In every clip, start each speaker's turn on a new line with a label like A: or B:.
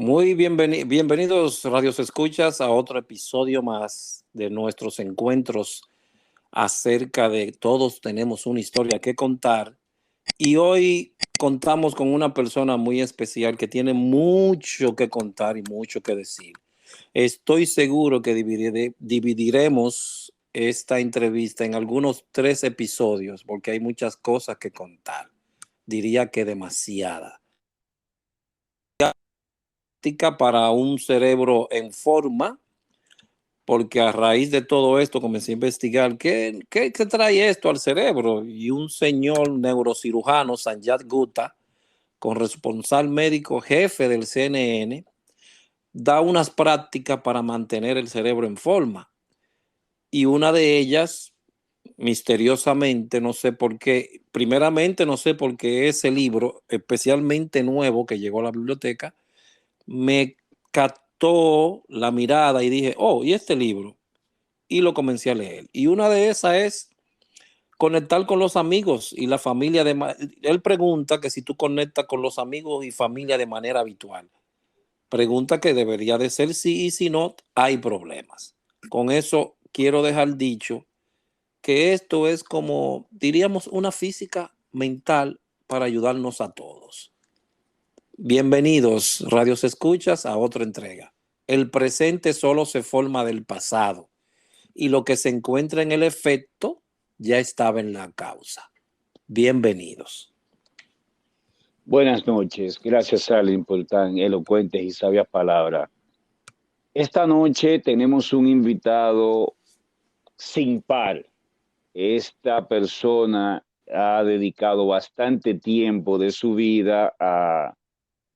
A: Muy bienvenidos, radios escuchas, a otro episodio más de nuestros encuentros acerca de todos tenemos una historia que contar. Y hoy contamos con una persona muy especial que tiene mucho que contar y mucho que decir. Estoy seguro que dividiremos esta entrevista en algunos 3 episodios porque hay muchas cosas que contar. Diría que demasiada para un cerebro en forma, porque a raíz de todo esto comencé a investigar qué trae esto al cerebro. Y un señor neurocirujano, Sanjay Gupta, corresponsal médico jefe del CNN, da unas prácticas para mantener el cerebro en forma. Y una de ellas, misteriosamente, no sé por qué, primeramente no sé por qué ese libro, especialmente nuevo que llegó a la biblioteca, me captó la mirada y dije, oh, ¿y este libro? Y lo comencé a leer. Y una de esas es conectar con los amigos y la familia. Él pregunta que si tú conectas con los amigos y familia de manera habitual. Pregunta que debería de ser sí, y si no, hay problemas. Con eso quiero dejar dicho que esto es como, diríamos, una física mental para ayudarnos a todos. Bienvenidos, radios escuchas, a otra entrega. El presente solo se forma del pasado y lo que se encuentra en el efecto ya estaba en la causa. Bienvenidos.
B: Buenas noches, gracias Alin por tan elocuentes y sabias palabras. Esta noche tenemos un invitado sin par. Esta persona ha dedicado bastante tiempo de su vida a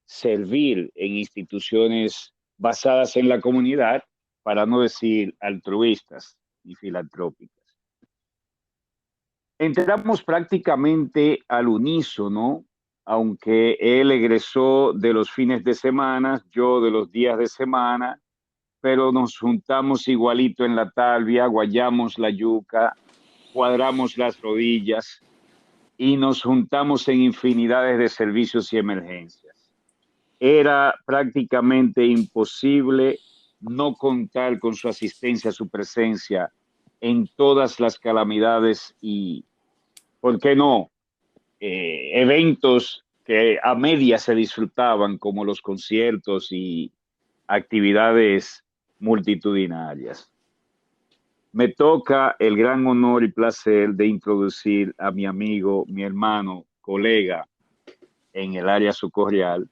B: servir en instituciones basadas en la comunidad, para no decir altruistas y filantrópicas. Entramos prácticamente al unísono, aunque él egresó de los fines de semana, yo de los días de semana, pero nos juntamos igualito en la talvia, guayamos la yuca, cuadramos las rodillas y nos juntamos en infinidades de servicios y emergencias. Era prácticamente imposible no contar con su asistencia, su presencia en todas las calamidades y, ¿por qué no?, eventos que a media se disfrutaban, como los conciertos y actividades multitudinarias. Me toca el gran honor y placer de introducir a mi amigo, mi hermano, colega en el área socorrial,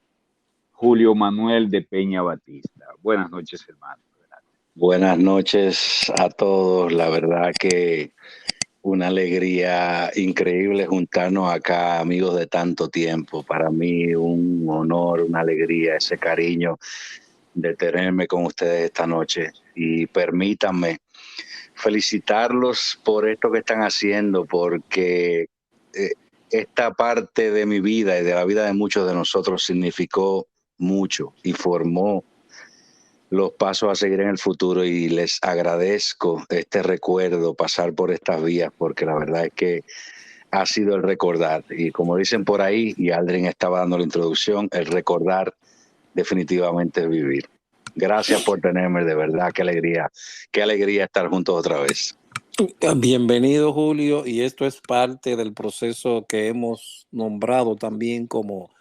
B: Julio Manuel de Peña Batista. Buenas noches, hermano.
C: Buenas noches a todos. La verdad que una alegría increíble juntarnos acá, amigos de tanto tiempo. Para mí un honor, una alegría, ese cariño de tenerme con ustedes esta noche. Y permítanme felicitarlos por esto que están haciendo, porque esta parte de mi vida y de la vida de muchos de nosotros significó mucho y formó los pasos a seguir en el futuro, y les agradezco este recuerdo, pasar por estas vías, porque la verdad es que ha sido el recordar, y como dicen por ahí, y Aldrin estaba dando la introducción, el recordar definitivamente es vivir. Gracias por tenerme, de verdad, qué alegría estar juntos otra vez.
A: Bienvenido, Julio, y esto es parte del proceso que hemos nombrado también como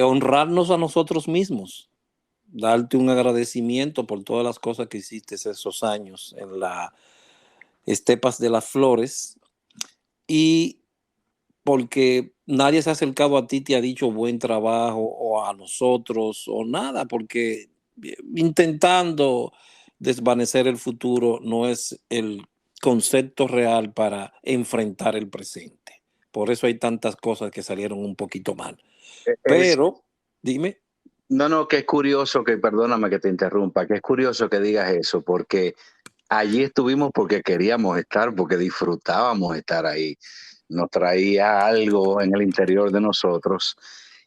A: honrarnos a nosotros mismos, darte un agradecimiento por todas las cosas que hiciste esos años en las estepas de las flores, y porque nadie se ha acercado a ti, te ha dicho buen trabajo, o a nosotros, o nada, porque intentando desvanecer el futuro no es el concepto real para enfrentar el presente. Por eso hay tantas cosas que salieron un poquito mal.
C: Es,
A: Pero, dime.
C: no, que es curioso que, perdóname que te interrumpa, que es curioso que digas eso, porque allí estuvimos porque queríamos estar, porque disfrutábamos estar ahí. Nos traía algo en el interior de nosotros,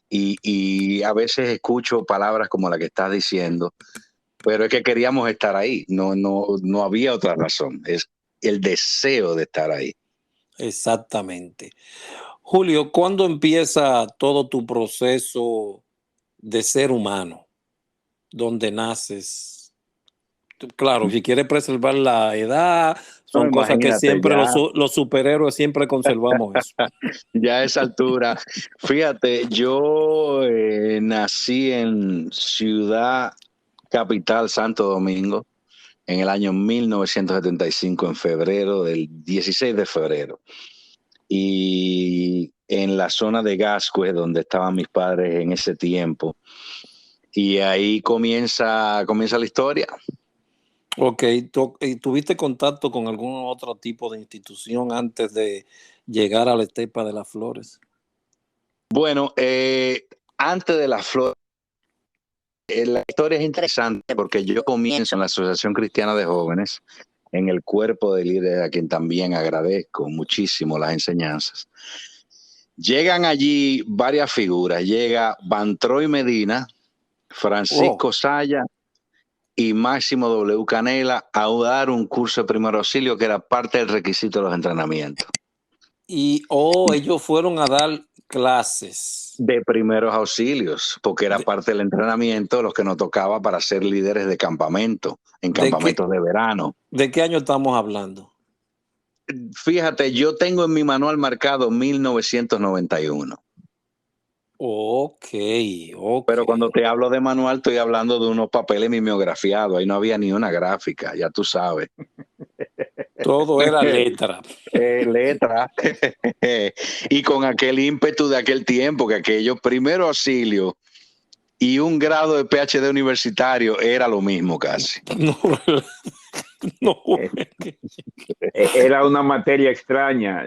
C: y a veces escucho palabras como la que estás diciendo, pero es que queríamos estar ahí. No había otra razón. Es el deseo de estar ahí.
A: Exactamente. Julio, ¿cuándo empieza todo tu proceso de ser humano? donde naces. Claro, si quieres preservar la edad, son
C: No,
A: cosas que siempre
C: ya,
A: los superhéroes siempre conservamos eso.
C: ya a esa altura. Fíjate, yo nací en Ciudad Capital, Santo Domingo, en el año 1975, en febrero, del 16 de febrero. Y en la zona de Gascue, donde estaban mis padres en ese tiempo. Y ahí comienza la historia.
A: Ok, ¿tuviste contacto con algún otro tipo de institución antes de llegar a la Estepa de las Flores?
C: Bueno, antes de las flores, la historia es interesante porque yo comienzo en la Asociación Cristiana de Jóvenes, en el cuerpo de líderes, a quien también agradezco muchísimo las enseñanzas. Llegan allí varias figuras. Llega Bantroy Medina, Francisco Saya y Máximo W. Canela a dar un curso de primer auxilio que era parte del requisito de los entrenamientos.
A: Y ellos fueron a dar clases
C: de primeros auxilios, porque era parte del entrenamiento los que nos tocaba para ser líderes de campamento, en campamentos de verano.
A: ¿De qué año estamos hablando?
C: Fíjate, yo tengo en mi manual marcado 1991.
A: Ok.
C: Pero cuando te hablo de manual, estoy hablando de unos papeles mimeografiados. Ahí no había ni una gráfica, ya tú sabes.
A: Todo era letra.
C: Letra. Y con aquel ímpetu de aquel tiempo, que aquello primero auxilio y un grado de PhD universitario era lo mismo casi.
A: No.
B: Era una materia extraña,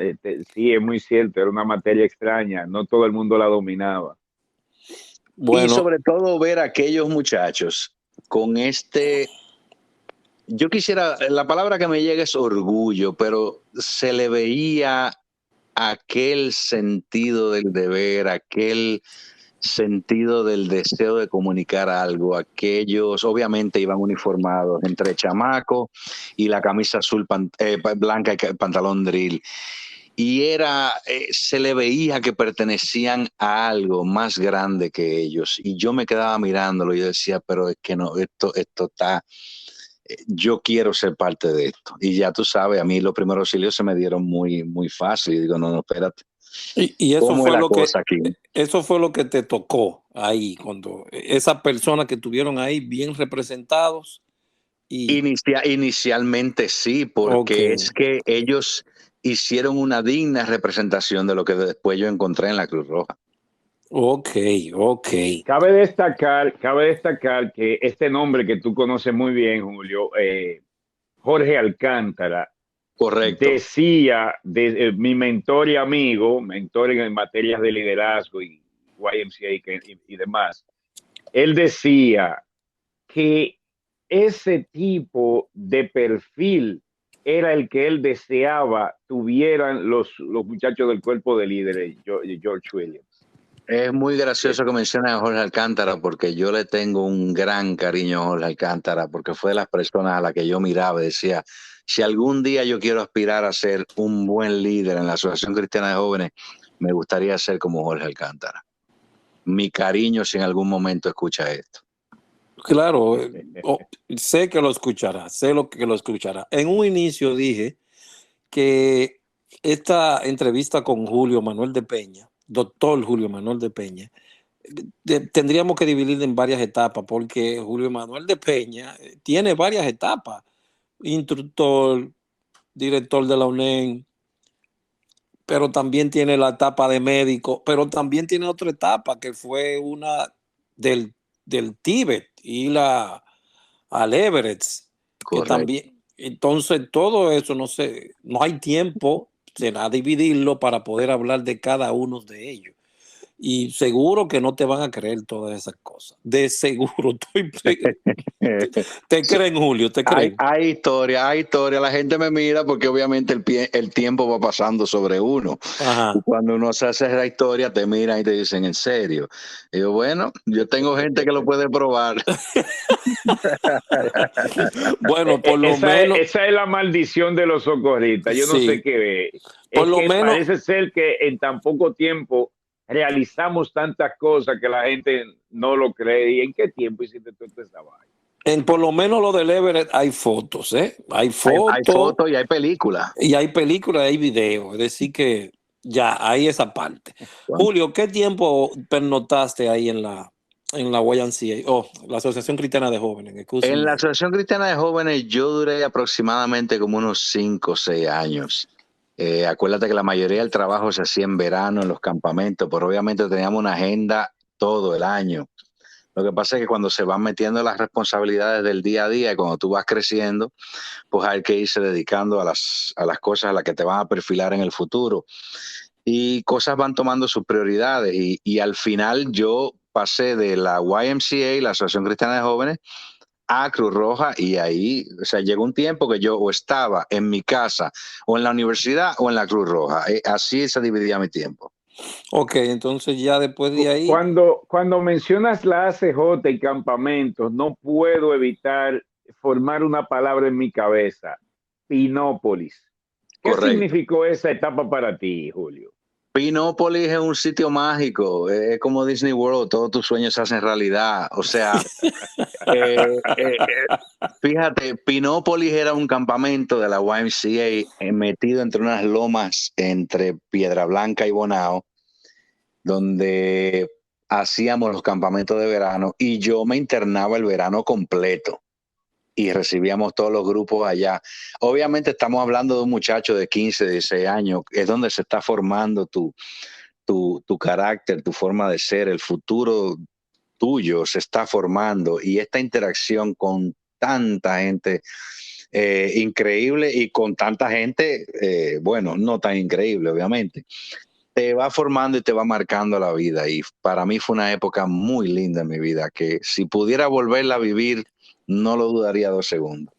B: sí, es muy cierto, era una materia extraña, no todo el mundo la dominaba.
C: Bueno, y sobre todo ver a aquellos muchachos con yo quisiera, la palabra que me llega es orgullo, pero se le veía aquel sentido del deber, aquel sentido del deseo de comunicar algo. Aquellos obviamente iban uniformados entre chamaco y la camisa azul blanca y pantalón drill. Y se le veía que pertenecían a algo más grande que ellos. Y yo me quedaba mirándolo y yo decía, pero es que no, esto está, yo quiero ser parte de esto. Y ya tú sabes, a mí los primeros auxilios se me dieron muy, muy fácil. Y digo, no, espérate.
A: Y eso eso fue lo que te tocó ahí, cuando esas personas que estuvieron ahí bien representados.
C: Inicialmente sí, porque es que ellos hicieron una digna representación de lo que después yo encontré en la Cruz Roja.
A: Ok.
B: Cabe destacar que este nombre que tú conoces muy bien, Julio, Jorge Alcántara,
C: correcto,
B: decía, mi mentor y amigo, mentor en materias de liderazgo y YMCA y demás, él decía que ese tipo de perfil era el que él deseaba tuvieran los muchachos del cuerpo de líderes, George Williams.
C: Es muy gracioso que menciones a Jorge Alcántara, porque yo le tengo un gran cariño a Jorge Alcántara, porque fue de las personas a las que yo miraba y decía, si algún día yo quiero aspirar a ser un buen líder en la Asociación Cristiana de Jóvenes, me gustaría ser como Jorge Alcántara. Mi cariño si en algún momento escucha esto.
A: Claro, sé que lo escuchará, En un inicio dije que esta entrevista con Julio Manuel de Peña, doctor Julio Manuel de Peña, tendríamos que dividir en varias etapas, porque Julio Manuel de Peña tiene varias etapas: instructor, director de la UNEM, pero también tiene la etapa de médico, pero también tiene otra etapa que fue una del Tíbet y al Everett, que también. Entonces todo eso no hay tiempo, será dividirlo para poder hablar de cada uno de ellos. Y seguro que no te van a creer todas esas cosas. De seguro. ¿Te creen, Julio? ¿Te creen?
C: Hay historia. La gente me mira porque obviamente el tiempo va pasando sobre uno.
A: Ajá.
C: Y cuando uno se hace la historia, te miran y te dicen, ¿en serio? Y yo, bueno, yo tengo gente que lo puede probar.
A: Bueno, por lo menos.
B: Esa es la maldición de los socorristas. Yo no sé qué.
A: Por lo menos.
B: Parece ser que en tan poco tiempo realizamos tantas cosas que la gente no lo cree. ¿Y en qué tiempo hiciste tú esa vaina?
A: En por lo menos lo del Everett hay fotos, ¿eh? Hay
C: Hay
A: fotos
C: fotos y hay películas.
A: y hay películas, hay videos. Es decir que ya hay esa parte. Julio, ¿qué tiempo pernotaste ahí en la YMCA? Oh, la Asociación Cristiana de Jóvenes.
C: En la
A: Excúsenme.
C: Asociación Cristiana de Jóvenes yo duré aproximadamente como unos 5 o 6 años. Acuérdate que la mayoría del trabajo se hacía en verano en los campamentos, pero obviamente teníamos una agenda todo el año. Lo que pasa es que cuando se van metiendo las responsabilidades del día a día y cuando tú vas creciendo, pues hay que irse dedicando a las cosas a las que te van a perfilar en el futuro. Y cosas van tomando sus prioridades. Y al final yo pasé de la YMCA, la Asociación Cristiana de Jóvenes, a Cruz Roja, y ahí, o sea, llegó un tiempo que yo o estaba en mi casa o en la universidad o en la Cruz Roja. Así se dividía mi tiempo.
A: Ok, entonces ya después de ahí,
B: Cuando mencionas la ACJ y campamentos, no puedo evitar formar una palabra en mi cabeza: Pinópolis. ¿Qué
C: Correcto.
B: significó esa etapa para ti, Julio?
C: Pinópolis es un sitio mágico, es como Disney World, todos tus sueños se hacen realidad. O sea, eh, fíjate, Pinópolis era un campamento de la YMCA metido entre unas lomas entre Piedra Blanca y Bonao, donde hacíamos los campamentos de verano y yo me internaba el verano completo y recibíamos todos los grupos allá. Obviamente estamos hablando de un muchacho de 15, 16 años, es donde se está formando tu carácter, tu forma de ser, el futuro tuyo se está formando, y esta interacción con tanta gente increíble y con tanta gente, bueno, no tan increíble, obviamente, te va formando y te va marcando la vida. Y para mí fue una época muy linda en mi vida, que si pudiera volverla a vivir, no lo dudaría 2 segundos.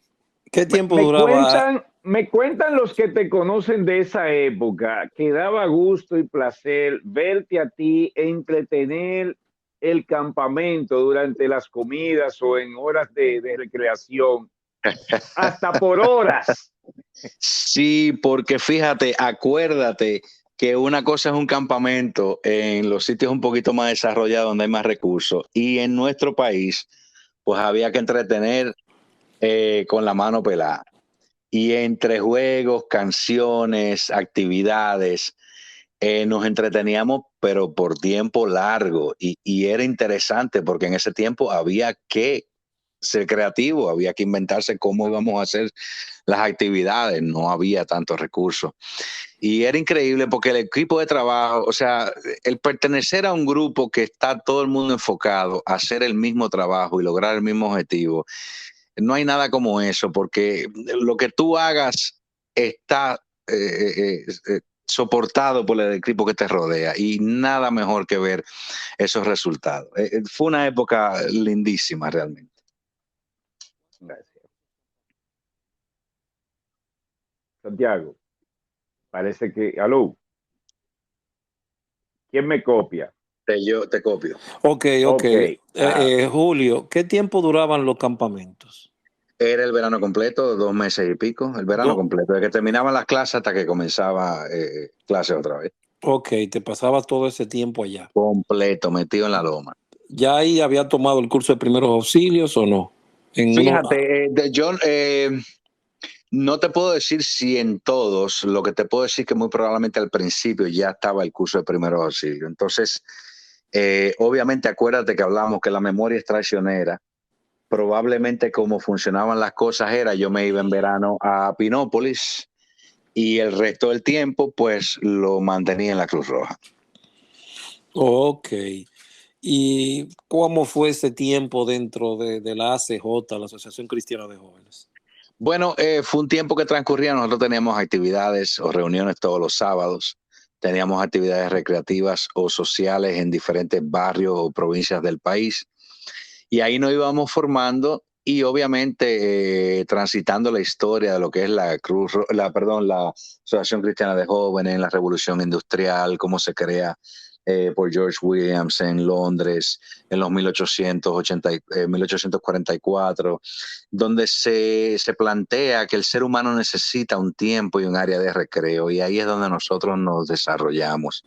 A: ¿qué tiempo duraba?
B: Me cuentan los que te conocen de esa época que daba gusto y placer verte a ti entretener el campamento durante las comidas o en horas de recreación, hasta por horas.
C: Sí, porque fíjate, acuérdate que una cosa es un campamento en los sitios un poquito más desarrollados donde hay más recursos, y en nuestro país pues había que entretener con la mano pelada. Y entre juegos, canciones, actividades, nos entreteníamos, pero por tiempo largo. Y era interesante porque en ese tiempo había que ser creativo, había que inventarse cómo íbamos a hacer las actividades, no había tantos recursos. Y era increíble porque el equipo de trabajo, o sea, el pertenecer a un grupo que está todo el mundo enfocado a hacer el mismo trabajo y lograr el mismo objetivo, no hay nada como eso, porque lo que tú hagas está soportado por el equipo que te rodea, y nada mejor que ver esos resultados. Fue una época lindísima realmente.
B: Gracias. Santiago, parece que... Aló, ¿quién me copia?
C: Yo te copio.
A: Ok.
B: Ok.
A: Julio, ¿qué tiempo duraban los campamentos?
C: Era el verano completo, 2 meses y pico, el verano
A: Do-
C: completo, desde que terminaban las clases hasta que comenzaba clases otra vez.
A: ok, te pasabas todo ese tiempo allá.
C: Completo, metido en la loma.
A: ¿Ya ahí había tomado el curso de primeros auxilios o no?
C: Fíjate, yo no te puedo decir si en todos, lo que te puedo decir que muy probablemente al principio ya estaba el curso de primeros auxilios. Entonces, obviamente acuérdate que hablamos que la memoria es traicionera. Probablemente como funcionaban las cosas era, yo me iba en verano a Pinópolis y el resto del tiempo pues lo mantenía en la Cruz Roja.
A: Ok. ¿Y cómo fue ese tiempo dentro de la ACJ, la Asociación Cristiana de Jóvenes?
C: Bueno, fue un tiempo que transcurría, nosotros teníamos actividades o reuniones todos los sábados, teníamos actividades recreativas o sociales en diferentes barrios o provincias del país, y ahí nos íbamos formando y obviamente transitando la historia de lo que es la Asociación Cristiana de Jóvenes, la Revolución Industrial, cómo se crea por George Williams en Londres en los 1844, donde se plantea que el ser humano necesita un tiempo y un área de recreo, y ahí es donde nosotros nos desarrollamos.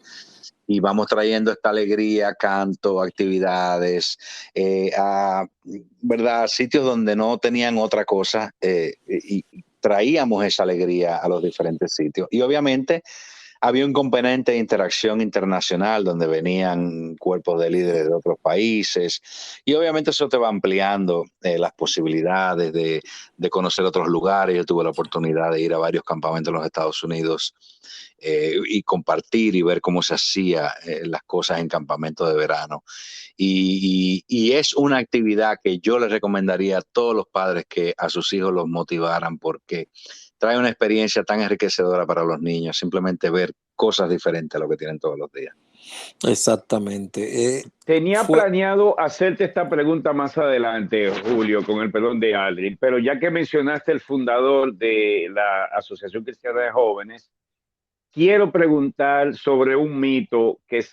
C: y vamos trayendo esta alegría, canto, actividades, ¿verdad? Sitios donde no tenían otra cosa, y traíamos esa alegría a los diferentes sitios. Y obviamente había un componente de interacción internacional donde venían cuerpos de líderes de otros países y obviamente eso te va ampliando las posibilidades de conocer otros lugares. Yo tuve la oportunidad de ir a varios campamentos en los Estados Unidos, y compartir y ver cómo se hacía las cosas en campamentos de verano. Y es una actividad que yo les recomendaría a todos los padres que a sus hijos los motivaran, porque trae una experiencia tan enriquecedora para los niños, simplemente ver cosas diferentes a lo que tienen todos los días.
A: Exactamente.
B: Tenía planeado hacerte esta pregunta más adelante, Julio, con el perdón de Aldrin, pero ya que mencionaste el fundador de la Asociación Cristiana de Jóvenes, quiero preguntar sobre un mito que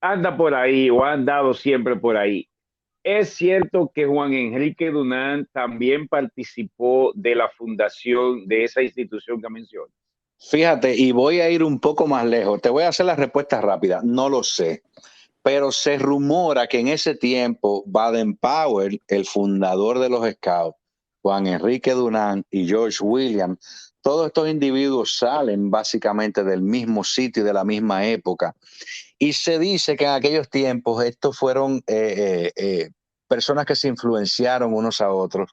B: anda por ahí o ha andado siempre por ahí. ¿Es cierto que Juan Enrique Dunant también participó de la fundación de esa institución que mencionas?
C: Fíjate, y voy a ir un poco más lejos. Te voy a hacer la respuesta rápida. No lo sé, pero se rumora que en ese tiempo Baden-Powell, el fundador de los Scouts, Juan Enrique Dunant y George Williams, todos estos individuos salen básicamente del mismo sitio y de la misma época. Y se dice que en aquellos tiempos estos fueron personas que se influenciaron unos a otros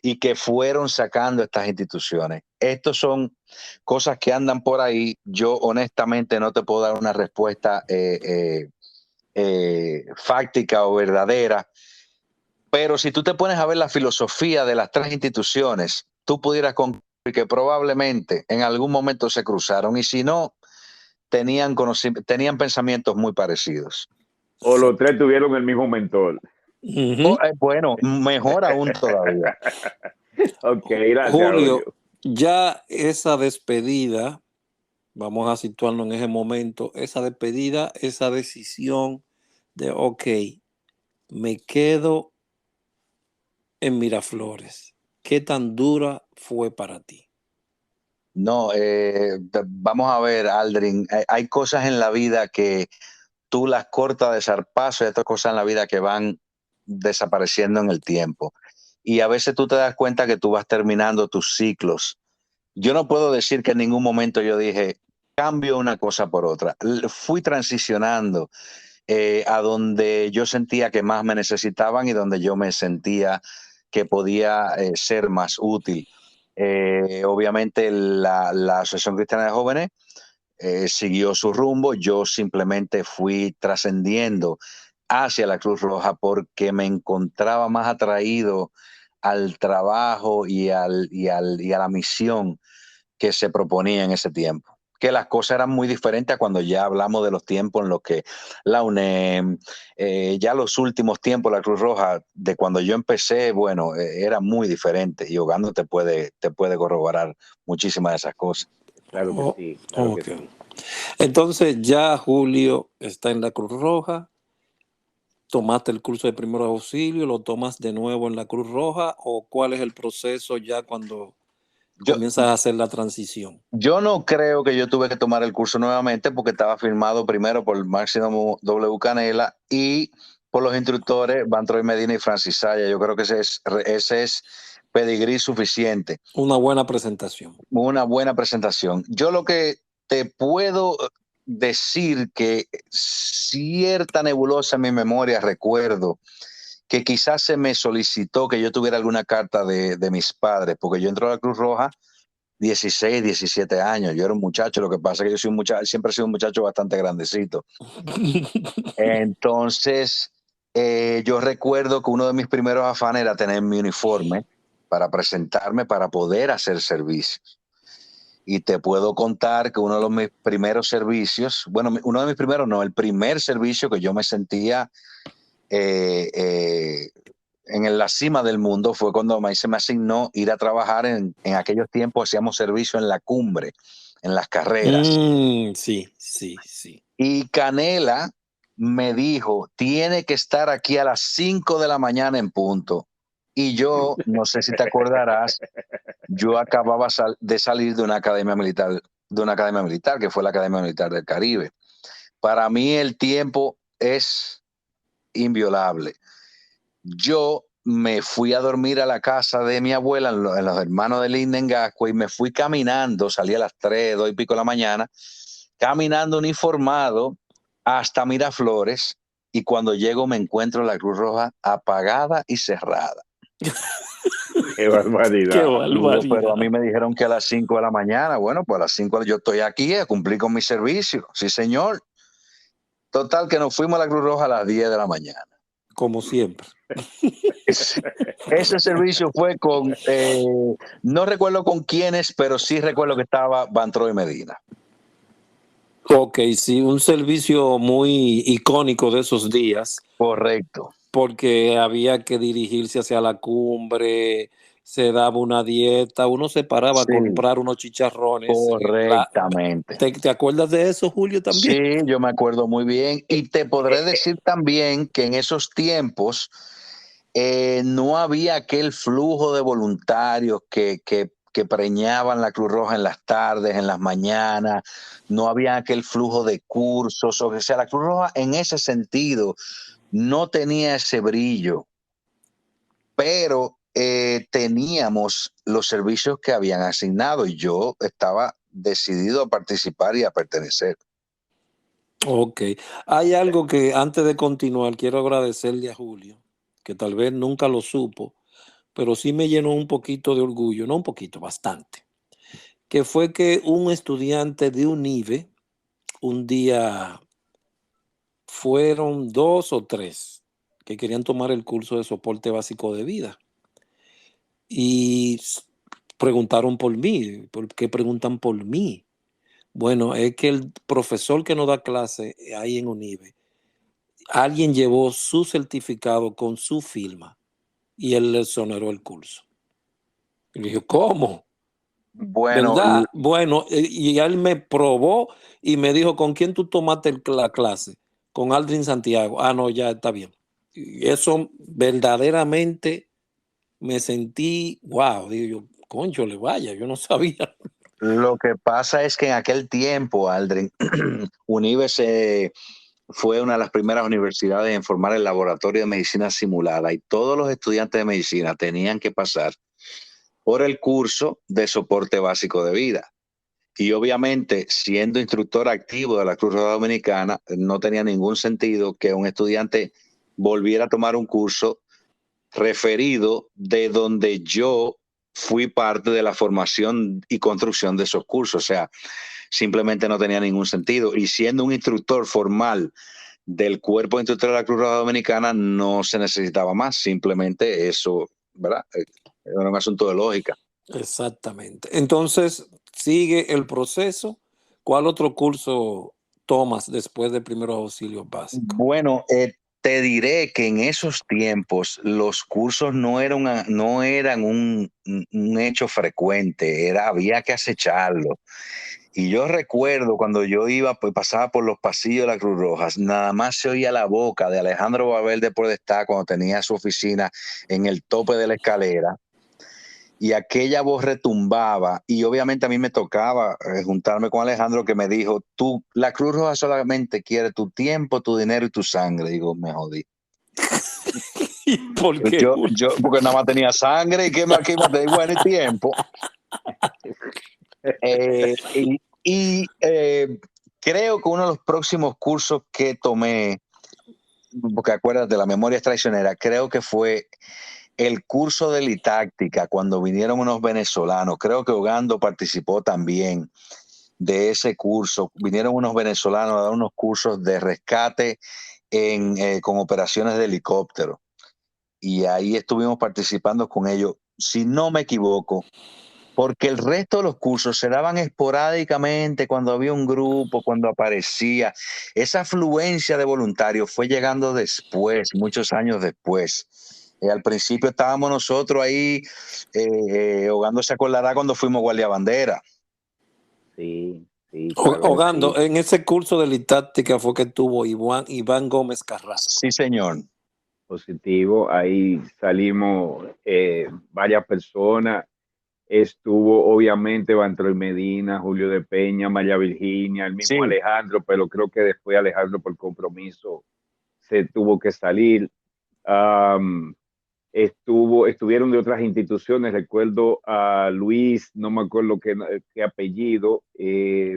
C: y que fueron sacando estas instituciones. Estos son cosas que andan por ahí. Yo honestamente no te puedo dar una respuesta fáctica o verdadera, pero si tú te pones a ver la filosofía de las tres instituciones, tú pudieras concluir que probablemente en algún momento se cruzaron, y si no, tenían pensamientos muy parecidos.
B: O los tres tuvieron el mismo mentor.
C: Bueno, mejor aún todavía.
B: Ok, gracias,
A: Julio, ya esa despedida, vamos a situarnos en ese momento, esa despedida, esa decisión de, ok, me quedo en Miraflores. ¿Qué tan dura fue para ti?
C: No, vamos a ver, Aldrin, hay cosas en la vida que tú las cortas de zarpazo y otras cosas en la vida que van desapareciendo en el tiempo. Y a veces tú te das cuenta que tú vas terminando tus ciclos. Yo no puedo decir que en ningún momento yo dije, cambio una cosa por otra. Fui transicionando a donde yo sentía que más me necesitaban y donde yo me sentía que podía ser más útil. Obviamente la Asociación Cristiana de Jóvenes siguió su rumbo. Yo simplemente fui trascendiendo hacia la Cruz Roja porque me encontraba más atraído al trabajo y a la misión que se proponía en ese tiempo. Que las cosas eran muy diferentes a cuando ya hablamos de los tiempos en los que la UNEM, ya los últimos tiempos de la Cruz Roja, de cuando yo empecé, bueno, era muy diferente, y Ogando te puede corroborar muchísimas de esas cosas.
B: Claro que sí, claro que sí.
A: Entonces ya Julio está en la Cruz Roja, tomaste el curso de primeros auxilios, lo tomas de nuevo en la Cruz Roja, o cuál es el proceso ya cuando comienzas a hacer la transición.
C: Yo no creo que yo tuve que tomar el curso nuevamente porque estaba firmado primero por Máximo W. Canela y por los instructores Bantroy Medina y Francis Saya. Yo creo que ese es pedigrí suficiente.
A: Una buena presentación.
C: Una buena presentación. Yo lo que te puedo decir que cierta nebulosa en mi memoria recuerdo que quizás se me solicitó que yo tuviera alguna carta de mis padres, porque yo entré a la Cruz Roja 16, 17 años. Yo era un muchacho, lo que pasa es que yo soy un muchacho, siempre he sido un muchacho bastante grandecito. Entonces, yo recuerdo que uno de mis primeros afanes era tener mi uniforme para presentarme, para poder hacer servicios. Y te puedo contar que uno de mis primeros servicios, bueno, uno de mis primeros no, el primer servicio que yo me sentía en la cima del mundo fue cuando se me asignó ir a trabajar en aquellos tiempos. Hacíamos servicio en la cumbre, en las carreras.
A: Sí.
C: Y Canela me dijo, tiene que estar aquí a las 5 de la mañana en punto. Y yo, no sé si te acordarás, yo acababa de salir de una academia militar, que fue la Academia Militar del Caribe. Para mí el tiempo es inviolable. Yo me fui a dormir a la casa de mi abuela en los hermanos de Linda en Gascue y me fui caminando, salí a las 3, 2 y pico de la mañana, caminando uniformado hasta Miraflores, y cuando llego me encuentro la Cruz Roja apagada y cerrada.
B: Qué barbaridad.
A: Qué barbaridad.
C: Pero a mí me dijeron que a las 5 de la mañana. Bueno, pues a las 5 yo estoy aquí a cumplir con mi servicio. Sí, señor. Total, que nos fuimos a la Cruz Roja a las 10 de la mañana.
A: Como siempre.
C: Ese servicio fue con, no recuerdo con quiénes, pero sí recuerdo que estaba Bantro y Medina.
A: Ok, sí, un servicio muy icónico de esos días.
C: Correcto.
A: Porque había que dirigirse hacia la cumbre, se daba una dieta, uno se paraba a comprar unos chicharrones.
C: Correctamente.
A: ¿Te acuerdas de eso, Julio, también?
C: Sí, yo me acuerdo muy bien. Y te podré decir también que en esos tiempos no había aquel flujo de voluntarios que preñaban la Cruz Roja en las tardes, en las mañanas. No había aquel flujo de cursos. O sea, la Cruz Roja en ese sentido no tenía ese brillo, pero teníamos los servicios que habían asignado y yo estaba decidido a participar y a pertenecer.
A: Ok. Hay algo que antes de continuar quiero agradecerle a Julio, que tal vez nunca lo supo, pero sí me llenó un poquito de orgullo, no un poquito, bastante, que fue que un estudiante de UNIVE, un día fueron 2 o 3 que querían tomar el curso de soporte básico de vida y preguntaron por mí. ¿Por qué preguntan por mí? Bueno, es que el profesor que nos da clase ahí en UNIVE, alguien llevó su certificado con su firma y él le exoneró el curso. Y le dije, ¿cómo?
C: Bueno,
A: ¿Verdad? Bueno, y él me probó y me dijo, ¿con quién tú tomaste la clase? Con Aldrin Santiago. Ah, no, ya está bien. Y eso verdaderamente me sentí, wow, digo yo, concho, le vaya, yo no sabía.
C: lo que pasa es que en aquel tiempo, Aldrin, UNIVE fue una de las primeras universidades en formar el laboratorio de medicina simulada y todos los estudiantes de medicina tenían que pasar por el curso de soporte básico de vida. Y obviamente, siendo instructor activo de la Cruz Roja Dominicana, no tenía ningún sentido que un estudiante volviera a tomar un curso referido de donde yo fui parte de la formación y construcción de esos cursos. O sea, simplemente no tenía ningún sentido. Y siendo un instructor formal del cuerpo de instructores de la Cruz Roja Dominicana, no se necesitaba más. Simplemente eso, ¿verdad? Era un asunto de lógica.
A: Exactamente. Entonces, sigue el proceso. ¿Cuál otro curso tomas después de primeros auxilios básicos?
C: Bueno, te diré que en esos tiempos los cursos no eran un hecho frecuente, había que acecharlo. Y yo recuerdo cuando yo iba, pues pasaba por los pasillos de la Cruz Roja, nada más se oía la boca de Alejandro Babel de Podestá cuando tenía su oficina en el tope de la escalera. Y aquella voz retumbaba y obviamente a mí me tocaba juntarme con Alejandro, que me dijo, la Cruz Roja solamente quiere tu tiempo, tu dinero y tu sangre. Digo, me jodí.
A: ¿Por qué?
C: Yo porque nada más tenía sangre y qué más te bueno, y tiempo. Creo que uno de los próximos cursos que tomé, porque acuérdate, la memoria es traicionera, creo que fue el curso de litáctica cuando vinieron unos venezolanos. Creo que Ogando participó también de ese curso. Vinieron unos venezolanos a dar unos cursos de rescate con operaciones de helicóptero. Y ahí estuvimos participando con ellos, si no me equivoco, porque el resto de los cursos se daban esporádicamente cuando había un grupo, cuando aparecía. Esa afluencia de voluntarios fue llegando después, muchos años después. Al principio estábamos nosotros ahí, Ogando se acordará cuando fuimos guardia bandera.
B: Sí, sí, claro.
A: Ogando, en ese curso de litáctica fue que tuvo Iván Gómez Carrasco.
C: Sí, señor.
B: Positivo, ahí salimos varias personas. estuvo obviamente Bantroy Medina, Julio de Peña, María Virginia, el mismo
C: Sí,
B: Alejandro, pero creo que después Alejandro por compromiso se tuvo que salir. Um, estuvieron de otras instituciones, recuerdo a Luis, no me acuerdo qué apellido,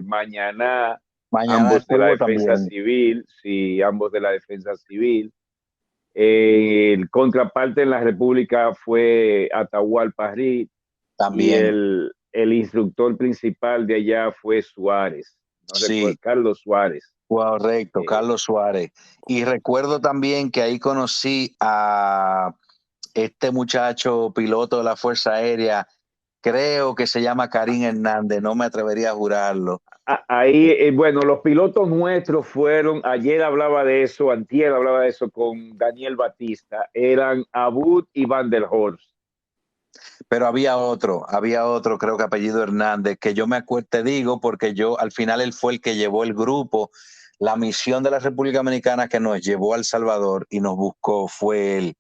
B: Mañana,
C: mañana
B: ambos de la
C: estuvo
B: Defensa
C: también.
B: Civil, sí, ambos de la Defensa Civil. El contraparte en la República fue Atahualpa Reed y
C: También,
B: el instructor principal de allá fue Suárez, no recuerdo,
C: sí,
B: Carlos Suárez.
C: correcto,
B: Eh,
C: Carlos Suárez. Y recuerdo también que ahí conocí a este muchacho piloto de la Fuerza Aérea, creo que se llama Karim Hernández, no me atrevería a jurarlo.
B: Ahí, bueno, los pilotos nuestros fueron, ayer hablaba de eso, antier hablaba de eso con Daniel Batista, eran Abud y Van der Horst.
C: Pero había otro, creo que apellido Hernández, que yo me acuerdo, te digo, porque yo al final él fue el que llevó el grupo, la misión de la República Dominicana que nos llevó a El Salvador y nos buscó, fue él.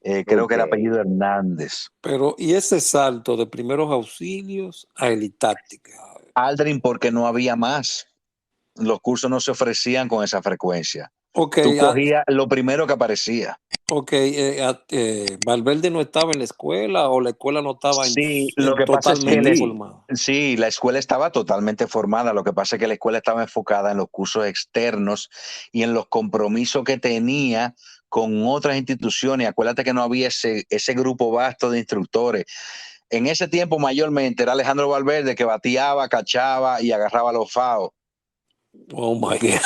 C: Creo que
B: Ok.
C: era apellido Hernández.
A: Pero, ¿y ese salto de primeros auxilios a elitáctica?
C: Aldrin, porque no había más. Los cursos no se ofrecían con esa frecuencia.
A: Ok,
C: Tú cogías lo primero que aparecía.
A: ok, Valverde no estaba en la escuela o la escuela no estaba
C: Sí, lo que pasa es que
A: totalmente formada.
C: sí, la escuela estaba totalmente formada. Lo que pasa es que la escuela estaba enfocada en los cursos externos y en los compromisos que tenía con otras instituciones. Acuérdate que no había ese grupo vasto de instructores. En ese tiempo mayormente era Alejandro Valverde que bateaba, cachaba y agarraba los FAO.
A: Oh my God.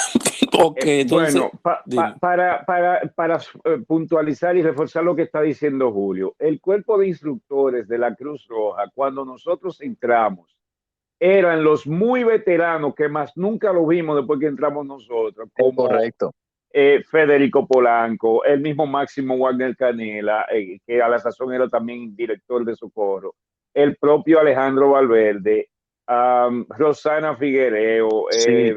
A: Ok, entonces,
B: Bueno,
A: dime.
B: para puntualizar y reforzar lo que está diciendo Julio, el cuerpo de instructores de la Cruz Roja, cuando nosotros entramos, eran los muy veteranos que más nunca lo vimos después que entramos nosotros,
C: Es
B: como
C: correcto.
B: Federico Polanco, el mismo Máximo Wagner Canela, que a la sazón era también director de Socorro, el propio Alejandro Valverde, Rosana Figuereo,
C: Sí.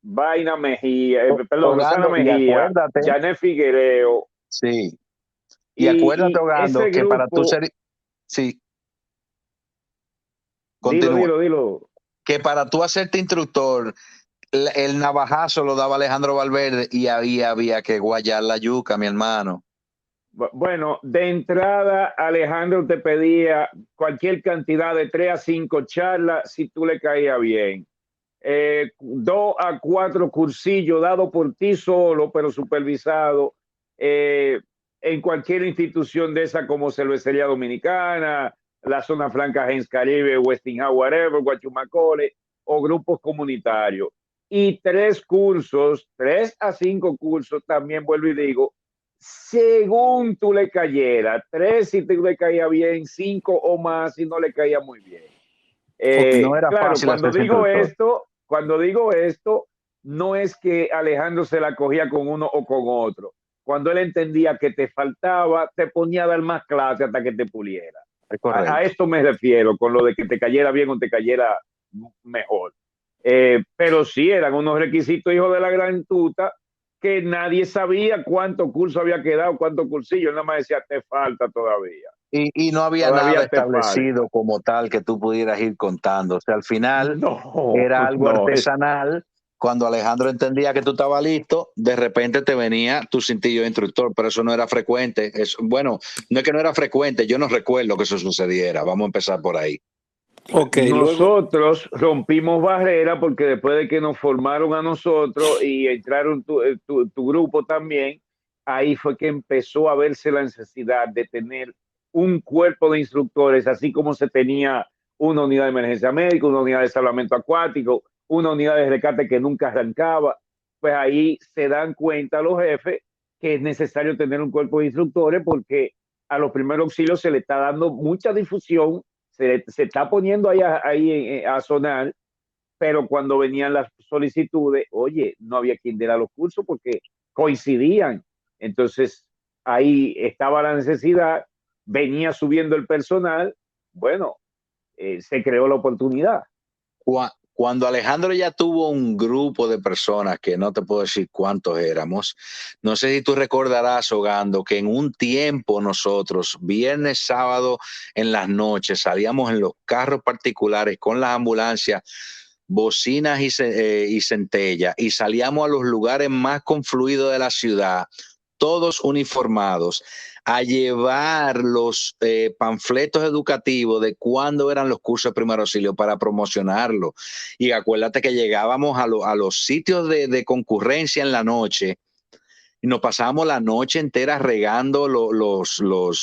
B: Vaina Mejía, perdón, Rosana
C: Ogando, y
B: Mejía,
C: acuérdate,
B: Janet Figuereo,
C: sí. Y acuérdate,
B: y
C: Ogando,
B: ese
C: que para tú
B: grupo,
C: ser, sí,
B: dilo,
C: continúa,
B: dilo, dilo.
C: que para tú hacerte instructor, el navajazo lo daba Alejandro Valverde y ahí había que guayar la yuca, mi hermano.
B: Bueno, de entrada, Alejandro te pedía cualquier cantidad de 3 a 5 charlas si tú le caías bien. 2 a 4 cursillos dados por ti solo, pero supervisado en cualquier institución de esa como Cervecería Dominicana, la Zona Franca Gens Caribe, Westinghouse, whatever, Guachumacole o grupos comunitarios. Y 3 cursos, 3 a 5 cursos, también vuelvo y digo, según tú le cayera, 3 si tú le caía bien, 5 o más si no le caía muy bien.
C: No era
B: Claro,
C: fácil hacerse instructor.
B: cuando digo esto, no es que Alejandro se la cogía con uno o con otro. Cuando él entendía que te faltaba, te ponía a dar más clase hasta que te puliera.
C: Es
B: A
C: correcto.
B: esto me refiero, con lo de que te cayera bien o te cayera mejor. Pero sí, eran unos requisitos, hijo de la gran tuta, que nadie sabía cuánto curso había quedado, cuánto cursillo, nada más decía, te falta todavía.
C: Y no había nada
B: Todavía te falta.
C: establecido como tal que tú pudieras ir contando. O sea, al final
B: No,
C: era algo
B: no,
C: artesanal. Cuando Alejandro entendía que tú estabas listo, de repente te venía tu cintillo de instructor, pero eso no era frecuente. Bueno, no es que no era frecuente, yo no recuerdo que eso sucediera. Vamos a empezar por ahí.
A: Ok, luego,
B: nosotros rompimos barrera porque después de que nos formaron a nosotros y entraron tu grupo también, ahí fue que empezó a verse la necesidad de tener un cuerpo de instructores, así como se tenía una unidad de emergencia médica, una unidad de salvamento acuático, una unidad de rescate que nunca arrancaba. Pues ahí se dan cuenta los jefes que es necesario tener un cuerpo de instructores porque a los primeros auxilios se le está dando mucha difusión, se está poniendo ahí a sonar, pero cuando venían las solicitudes, oye, no había quien diera los cursos porque coincidían. Entonces, ahí estaba la necesidad, venía subiendo el personal, bueno, se creó la oportunidad.
C: Cuando Alejandro ya tuvo un grupo de personas, que no te puedo decir cuántos éramos, no sé si tú recordarás, Ogando, que en un tiempo nosotros, viernes, sábado, en las noches, salíamos en los carros particulares con las ambulancias, bocinas y centellas, y salíamos a los lugares más confluidos de la ciudad, todos uniformados, a llevar los panfletos educativos de cuándo eran los cursos de primer auxilio para promocionarlo. Y acuérdate que llegábamos a los sitios de concurrencia en la noche y nos pasábamos la noche entera regando los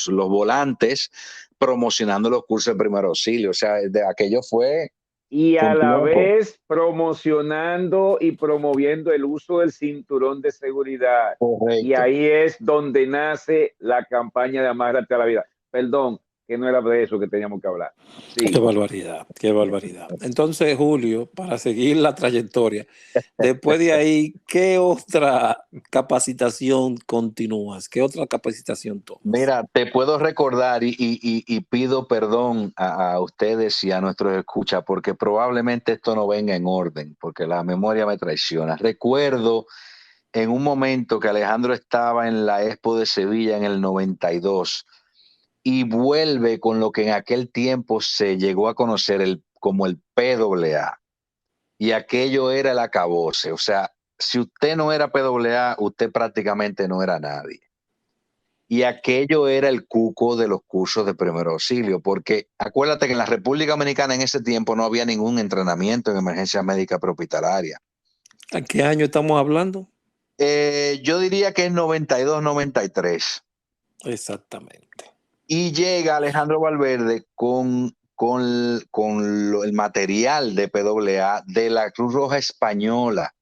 C: volantes, promocionando los cursos de primer auxilio. O sea, aquello fue
B: Y a
C: un
B: la
C: tiempo.
B: vez promocionando y promoviendo el uso del cinturón de seguridad. Y
C: Correcto.
B: ahí es donde nace la campaña de Amárrate a la Vida. Perdón, que no era de eso que teníamos que hablar. Sí.
A: Qué barbaridad, qué barbaridad. Entonces, Julio, para seguir la trayectoria, después de ahí, ¿qué otra capacitación continúas? ¿Qué otra capacitación tomas?
C: Mira, te puedo recordar y pido perdón a ustedes y a nuestros escuchas porque probablemente esto no venga en orden, porque la memoria me traiciona. Recuerdo en un momento que Alejandro estaba en la Expo de Sevilla en el 92 y vuelve con lo que en aquel tiempo se llegó a conocer como el PAA. Y aquello era el acabose. O sea, si usted no era PAA, usted prácticamente no era nadie. Y aquello era el cuco de los cursos de primer auxilio, porque acuérdate que en la República Dominicana en ese tiempo no había ningún entrenamiento en emergencia médica prehospitalaria.
A: ¿A qué año estamos hablando?
C: Yo diría que es 92, 93.
A: Exactamente.
C: Y llega Alejandro Valverde con el material de PAA de la Cruz Roja Española.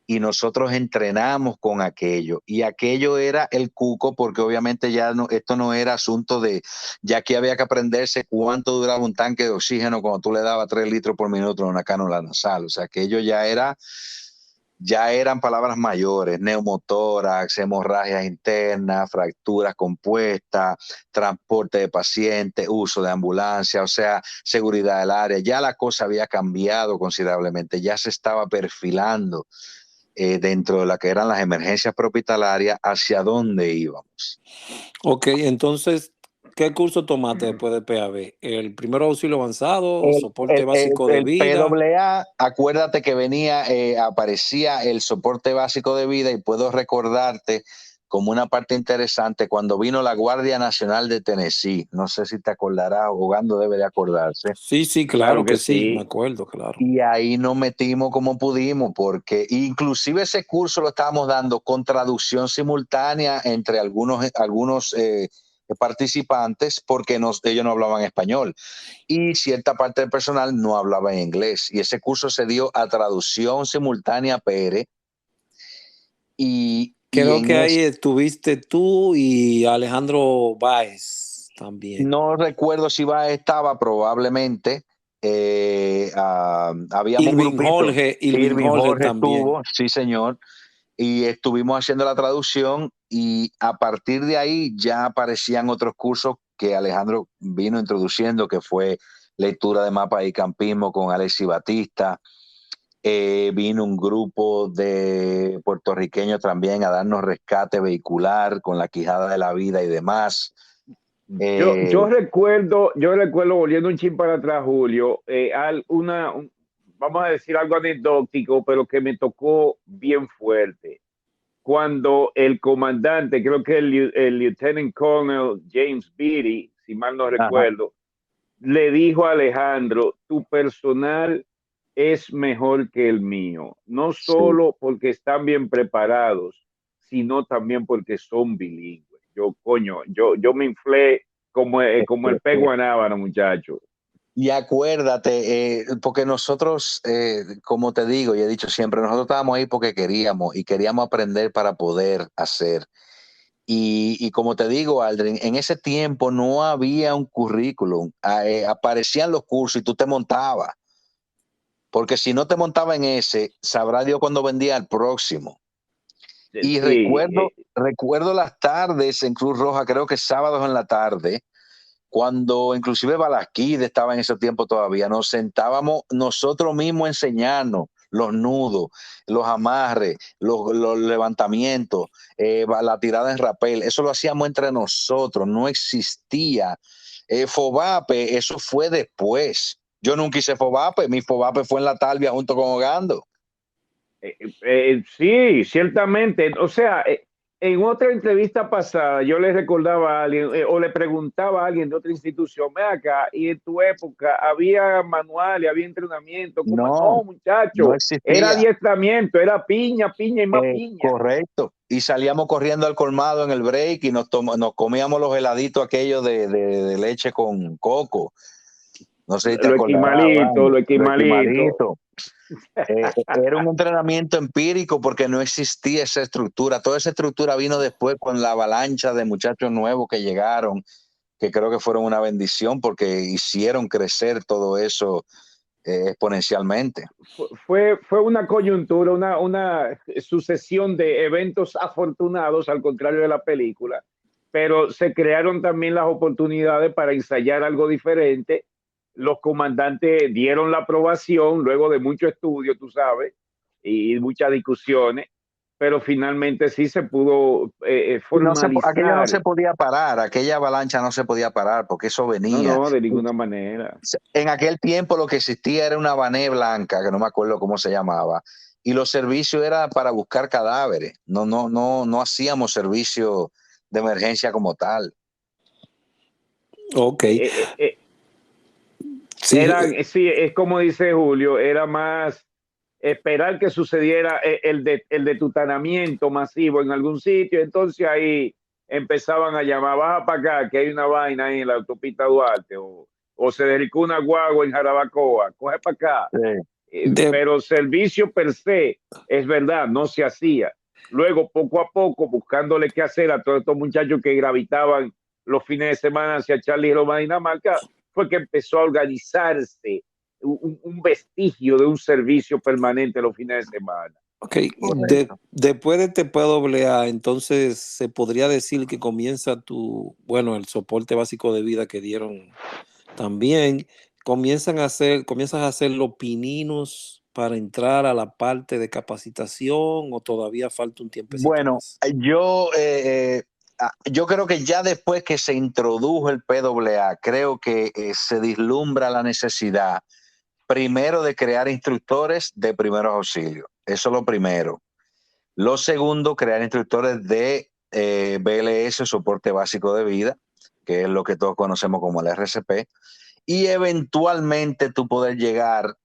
C: Y nosotros entrenamos con aquello. Y aquello era el cuco, porque obviamente ya no, esto no era asunto de, ya que había que aprenderse cuánto duraba un tanque de oxígeno cuando tú le dabas 3 litros por minuto en una cánula nasal. O sea, aquello ya eran palabras mayores: neumotórax, hemorragias internas, fracturas compuestas, transporte de pacientes, uso de ambulancia, o sea, seguridad del área. Ya la cosa había cambiado considerablemente, ya se estaba perfilando dentro de la que eran las emergencias prehospitalarias hacia dónde íbamos.
A: Ok, entonces, ¿qué curso tomaste después de PAB? ¿El primer auxilio avanzado,
C: El,
A: soporte básico de
C: el
A: vida?
C: PAA, acuérdate que venía, aparecía el soporte básico de vida, y puedo recordarte como una parte interesante cuando vino la Guardia Nacional de Tennessee. No sé si te acordarás, Ogando debe de acordarse.
A: Sí, sí, claro que sí, me acuerdo, claro.
C: Y ahí nos metimos como pudimos, porque inclusive ese curso lo estábamos dando con traducción simultánea entre algunos participantes, porque ellos no hablaban español y cierta parte del personal no hablaba en inglés. Y ese curso se dio a traducción simultánea PR. Y
A: Creo
C: en
A: que ahí
C: eso,
A: estuviste tú y Alejandro Báez también.
C: no recuerdo si estaba, probablemente. Habíamos un grupito.
A: Irving
C: Irving
A: Jorge
C: Jorge
A: también.
C: estuvo, sí señor, y estuvimos haciendo la traducción, y a partir de ahí ya aparecían otros cursos que Alejandro vino introduciendo, que fue lectura de mapas y campismo con Alexis Batista. Vino un grupo de puertorriqueños también a darnos rescate vehicular con la Quijada de la Vida y demás.
B: Yo recuerdo, volviendo un chin para atrás, Julio, vamos a decir algo anecdótico, pero que me tocó bien fuerte. Cuando el comandante, creo que el Lieutenant Colonel James Beatty, si mal no recuerdo, le dijo a Alejandro: tu personal es mejor que el mío, no solo porque están bien preparados, sino también porque son bilingües. Yo me inflé como el pez guanábana, muchacho.
C: Y acuérdate, porque nosotros, como te digo y he dicho siempre, nosotros estábamos ahí porque queríamos, y queríamos aprender para poder hacer. Y como te digo, Aldrin, en ese tiempo no había un currículum. Aparecían los cursos y tú te montabas. Porque si no te montaba en ese, sabrá Dios cuándo vendía el próximo. Y
B: Sí,
C: recuerdo las tardes en Cruz Roja, creo que sábados en la tarde, cuando inclusive Balasquide estaba en ese tiempo todavía, nos sentábamos nosotros mismos a enseñarnos los nudos, los amarres, los levantamientos, la tirada en rapel. Eso lo hacíamos entre nosotros, no existía. Fobape, eso fue después. Yo nunca hice Fobape, mi Fobape fue en la Talvia junto con Ogando.
B: Sí, ciertamente. O sea, en otra entrevista pasada yo le recordaba a alguien o le preguntaba a alguien de otra institución, ve acá, y en tu época había manuales, había entrenamiento. ¿Cómo?
C: No,
B: No,
C: no
B: muchacho, era
C: existía.
B: adiestramiento, era piña, piña y más piña.
C: Correcto. Y salíamos corriendo al colmado en el break y nos comíamos los heladitos aquellos de leche con coco. No sé si te
B: Lo
C: acordarás,
B: equimalito,
C: Brando.
B: lo
C: Lo
B: equimalito.
C: equimalito. Era un entrenamiento empírico porque no existía esa estructura. Toda esa estructura vino después con la avalancha de muchachos nuevos que llegaron, que creo que fueron una bendición porque hicieron crecer todo eso exponencialmente.
B: Fue una coyuntura, una sucesión de eventos afortunados, al contrario de la película, pero se crearon también las oportunidades para ensayar algo diferente. Los comandantes dieron la aprobación luego de mucho estudio, tú sabes, y muchas discusiones, pero finalmente sí se pudo
C: Aquello no se
B: formalizar.
C: podía parar, aquella avalancha no se podía parar porque eso
B: No,
C: venía.
B: no, de ninguna manera.
C: En aquel tiempo lo que existía era una Bané blanca, que no me acuerdo cómo se llamaba, y los servicios era para buscar cadáveres. No hacíamos servicio de emergencia como tal.
A: Ok. Sí,
B: Sí, es como dice Julio, era más esperar que sucediera el detutanamiento masivo en algún sitio. Entonces ahí empezaban a llamar, baja para acá, que hay una vaina ahí en la autopista Duarte, o se dedicó una guagua en Jarabacoa, coge para acá.
C: Sí.
A: de,
B: Pero servicio per se, es verdad, no se hacía. Luego, poco a poco, buscándole qué hacer a todos estos muchachos que gravitaban los fines de semana hacia Charlie Roma, Dinamarca, fue que empezó a organizarse un vestigio de un servicio permanente los fines de semana.
A: ok,
C: Correcto.
A: después de TPAA, entonces se podría decir que comienza el soporte básico de vida que dieron también. Comienzas a hacer los pininos para entrar a la parte de capacitación o todavía falta un tiempecito
C: Bueno,
A: más.
C: yo creo que ya después que se introdujo el PAA, creo que se vislumbra la necesidad primero de crear instructores de primeros auxilios. Eso es lo primero. Lo segundo, crear instructores de BLS, soporte básico de vida, que es lo que todos conocemos como el RCP, y eventualmente tú poder llegar,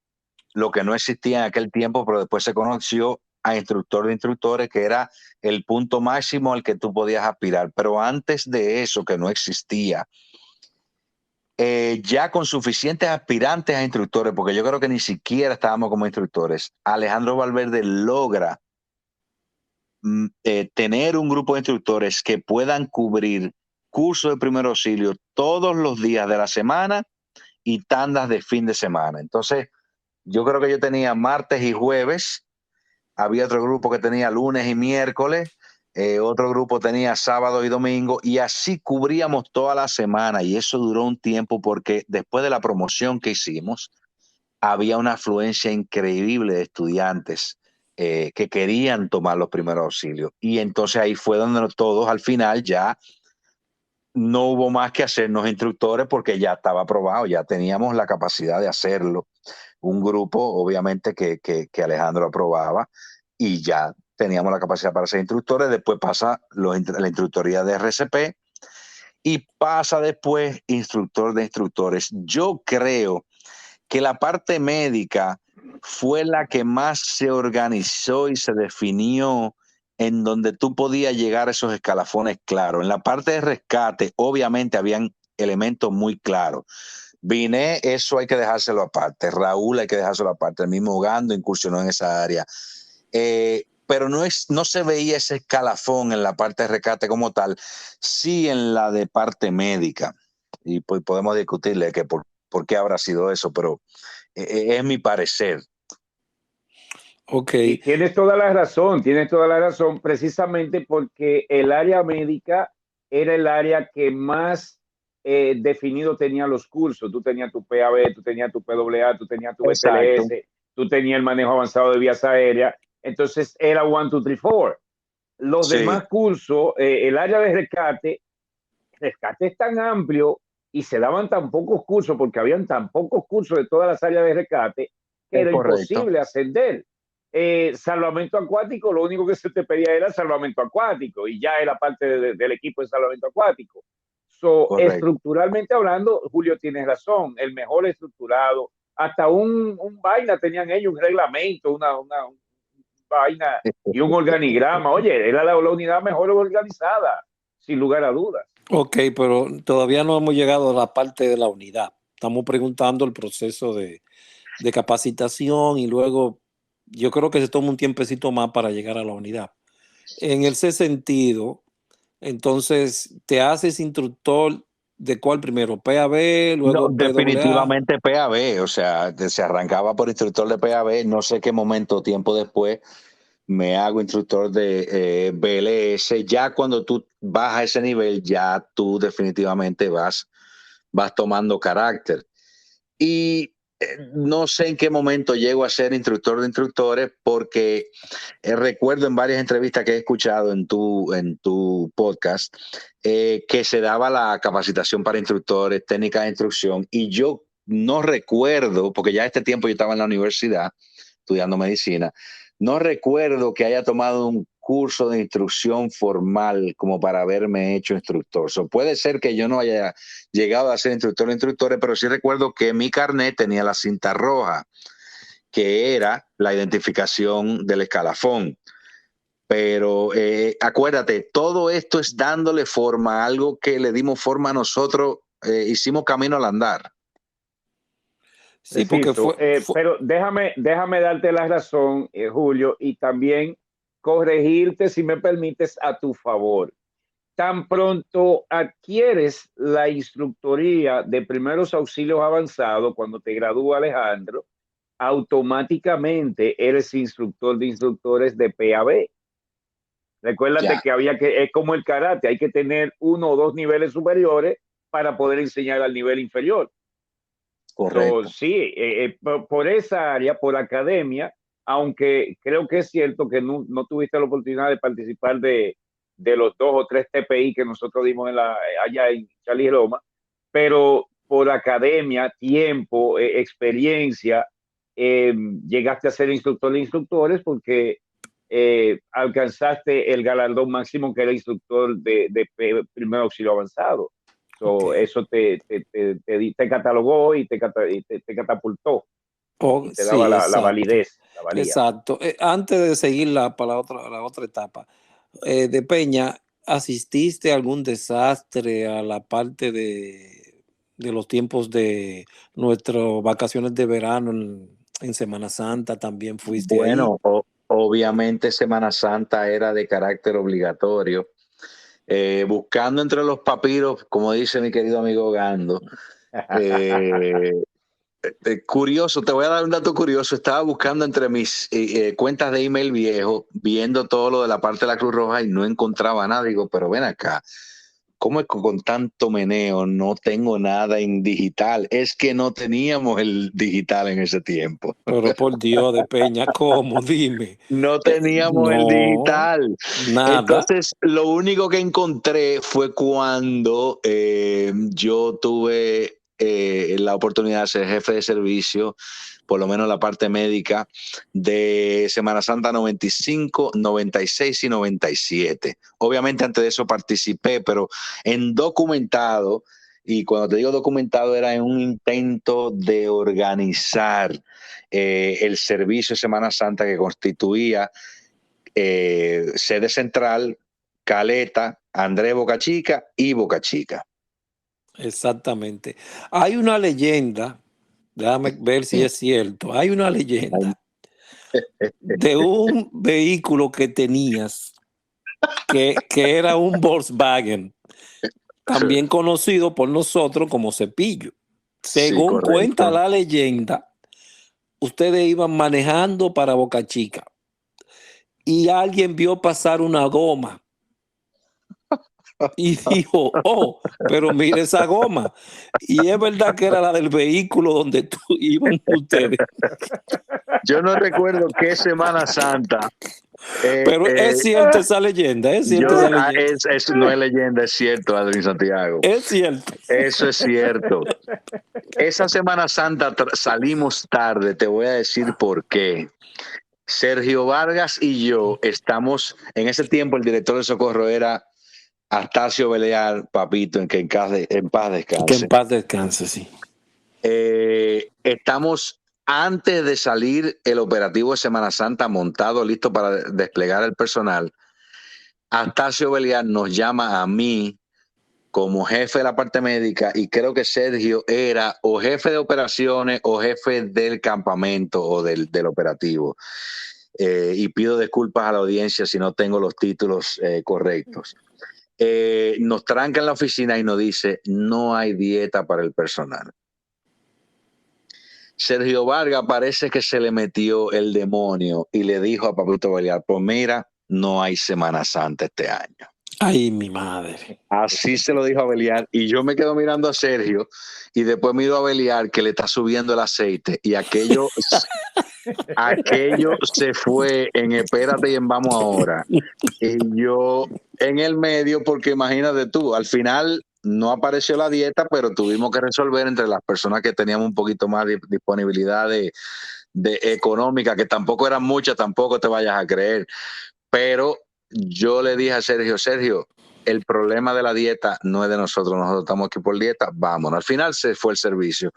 C: lo que no existía en aquel tiempo, pero después se conoció, a instructor de instructores, que era el punto máximo al que tú podías aspirar. Pero antes de eso, que no existía, ya con suficientes aspirantes a instructores, porque yo creo que ni siquiera estábamos como instructores, Alejandro Valverde logra tener un grupo de instructores que puedan cubrir cursos de primer auxilio todos los días de la semana y tandas de fin de semana. Entonces, yo creo que yo tenía martes y jueves, había otro grupo que tenía lunes y miércoles, otro grupo tenía sábado y domingo, y así cubríamos toda la semana, y eso duró un tiempo porque después de la promoción que hicimos, había una afluencia increíble de estudiantes que querían tomar los primeros auxilios. Y entonces ahí fue donde todos al final ya no hubo más que hacernos instructores porque ya estaba aprobado, ya teníamos la capacidad de hacerlo. Un grupo, obviamente, que Alejandro aprobaba y ya teníamos la capacidad para ser instructores. Después pasa la instructoría de RCP y pasa después instructor de instructores. Yo creo que la parte médica fue la que más se organizó y se definió, en donde tú podías llegar a esos escalafones claros. En la parte de rescate, obviamente, habían elementos muy claros. Vine, eso hay que dejárselo aparte. Raúl hay que dejárselo aparte. El mismo Gando incursionó en esa área. Pero no se veía ese escalafón en la parte de rescate como tal, sí en la de parte médica. Y pues podemos discutirle que por qué habrá sido eso, pero es mi parecer.
A: Ok,
B: Y tienes toda la razón, precisamente porque el área médica era el área que más definido tenían los cursos. Tú tenías tu PAB, tú tenías tu PAA, tú tenías tu
C: Exacto.
B: BTLS, tú tenías el manejo avanzado de vías aéreas. Entonces era 1, 2, 3, 4. Los
C: Sí,
B: demás cursos, el área de rescate es tan amplio y se daban tan pocos cursos porque habían tan pocos cursos de todas las áreas de rescate que
C: es
B: era
C: correcto.
B: imposible ascender. Salvamento acuático, lo único que se te pedía era salvamento acuático y ya era parte del equipo de salvamento acuático.
C: Correcto.
B: Estructuralmente hablando, Julio tiene razón, el mejor estructurado, hasta un vaina tenían ellos, un reglamento, una vaina y un organigrama. Oye, era la unidad mejor organizada, sin lugar a dudas.
A: Ok, pero todavía no hemos llegado a la parte de la unidad. Estamos preguntando el proceso de capacitación y luego yo creo que se toma un tiempecito más para llegar a la unidad. En ese sentido, entonces, ¿te haces instructor de cuál primero? ¿PAB,
C: No,
A: luego PAA?
C: definitivamente PAB, o sea, se arrancaba por instructor de PAB, no sé qué momento, tiempo después, me hago instructor de BLS. Ya cuando tú vas a ese nivel, ya tú definitivamente vas tomando carácter. Y no sé en qué momento llego a ser instructor de instructores, porque recuerdo en varias entrevistas que he escuchado en tu podcast que se daba la capacitación para instructores, técnicas de instrucción, y yo no recuerdo, porque ya este tiempo yo estaba en la universidad estudiando medicina, no recuerdo que haya tomado un curso de instrucción formal como para haberme hecho instructor. Puede ser que yo no haya llegado a ser instructor de instructores, pero sí recuerdo que mi carnet tenía la cinta roja, que era la identificación del escalafón. Pero acuérdate, todo esto es dándole forma a algo que le dimos forma a nosotros, hicimos camino al andar.
A: Sí, porque
B: Preciso, pero déjame darte la razón, Julio, y también corregirte, si me permites, a tu favor. Tan pronto adquieres la instructoría de primeros auxilios avanzados, cuando te gradúa Alejandro, automáticamente eres instructor de instructores de PAB. Recuérdate
C: Ya,
B: que es como el karate, hay que tener 1 o 2 niveles superiores para poder enseñar al nivel inferior.
C: correcto.
B: Sí, por esa área, por academia, aunque creo que es cierto que no tuviste la oportunidad de participar de los 2 o 3 TPI que nosotros dimos allá en Charlie Roma, pero por academia, tiempo, experiencia, llegaste a ser instructor de instructores porque alcanzaste el galardón máximo que era instructor de primer auxilio avanzado.
A: okay.
B: Eso te catalogó y te catapultó
A: Oh,
B: y te daba
A: sí,
B: la
A: exacto.
B: validez, la valía.
A: Exacto. Antes de seguir para la otra etapa, de Peña, ¿asististe a algún desastre a la parte de los tiempos de nuestras vacaciones de verano en Semana Santa? ¿También fuiste ahí?
C: Bueno, obviamente Semana Santa era de carácter obligatorio. Buscando entre los papiros, como dice mi querido amigo Gando. eh, Curioso, te voy a dar un dato curioso. Estaba buscando entre mis cuentas de email viejo, viendo todo lo de la parte de la Cruz Roja y no encontraba nada. Digo, pero ven acá, ¿cómo es que con tanto meneo no tengo nada en digital? Es que no teníamos el digital en ese tiempo.
A: Pero por Dios, de Peña, ¿cómo? Dime.
C: No teníamos el
A: No,
C: digital.
A: nada.
C: Entonces, lo único que encontré fue cuando yo tuve la oportunidad de ser jefe de servicio, por lo menos la parte médica, de Semana Santa 95, 96 y 97. Obviamente antes de eso participé, pero en documentado, y cuando te digo documentado era en un intento de organizar el servicio de Semana Santa que constituía sede central, Caleta, Andrés Boca Chica y Boca Chica.
A: Exactamente. Hay una leyenda, déjame ver si es cierto, hay una leyenda de un vehículo que tenías que era un Volkswagen, también conocido por nosotros como Cepillo.
C: Sí,
A: Según cuenta
C: correcto.
A: la leyenda, ustedes iban manejando para Boca Chica y alguien vio pasar una goma y dijo, oh, pero mire esa goma. Y es verdad que era la del vehículo donde iban ustedes.
C: Yo no recuerdo qué Semana Santa.
A: Pero es cierto esa leyenda, es cierto esa leyenda.
C: No es leyenda, es cierto, Adrián Santiago.
A: Es cierto.
C: Eso es cierto. Esa Semana Santa salimos tarde, te voy a decir por qué. Sergio Vargas y yo estamos, en ese tiempo el director de Socorro era Astacio Belear, papito, en paz descanse.
A: Que en paz descanse, sí.
C: Estamos antes de salir el operativo de Semana Santa montado, listo para desplegar el personal. Astacio Belear nos llama a mí como jefe de la parte médica y creo que Sergio era o jefe de operaciones o jefe del campamento o del operativo. Y pido disculpas a la audiencia si no tengo los títulos correctos. Nos tranca en la oficina y nos dice, no hay dieta para el personal. Sergio Vargas parece que se le metió el demonio y le dijo a Papito Belear, pues mira, no hay Semana Santa este año.
A: Ay, mi madre.
C: Así se lo dijo a Belear y yo me quedo mirando a Sergio y después miro a Belear que le está subiendo el aceite y aquello se fue en espérate y en vamos ahora. Y yo en el medio, porque imagínate tú, al final no apareció la dieta, pero tuvimos que resolver entre las personas que teníamos un poquito más de disponibilidad de económica, que tampoco eran muchas, tampoco te vayas a creer. Pero yo le dije a Sergio, el problema de la dieta no es de nosotros estamos aquí por dieta, vámonos. Al final se fue el servicio.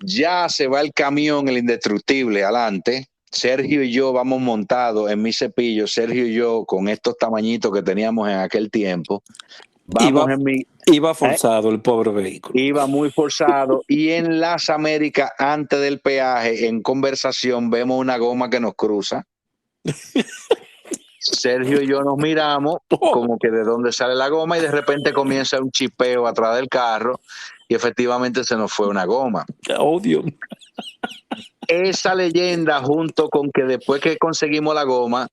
C: Ya se va el camión, el indestructible, adelante. Sergio y yo vamos montados en mi cepillo, Sergio y yo con estos tamañitos que teníamos en aquel tiempo.
A: Iba forzado el pobre vehículo.
C: Iba muy forzado y en Las Américas, antes del peaje, en conversación, vemos una goma que nos cruza. Sergio y yo nos miramos como que de dónde sale la goma y de repente comienza un chipeo atrás del carro y efectivamente se nos fue una goma.
A: Oh, Dios.
C: Esa leyenda junto con que después que conseguimos la goma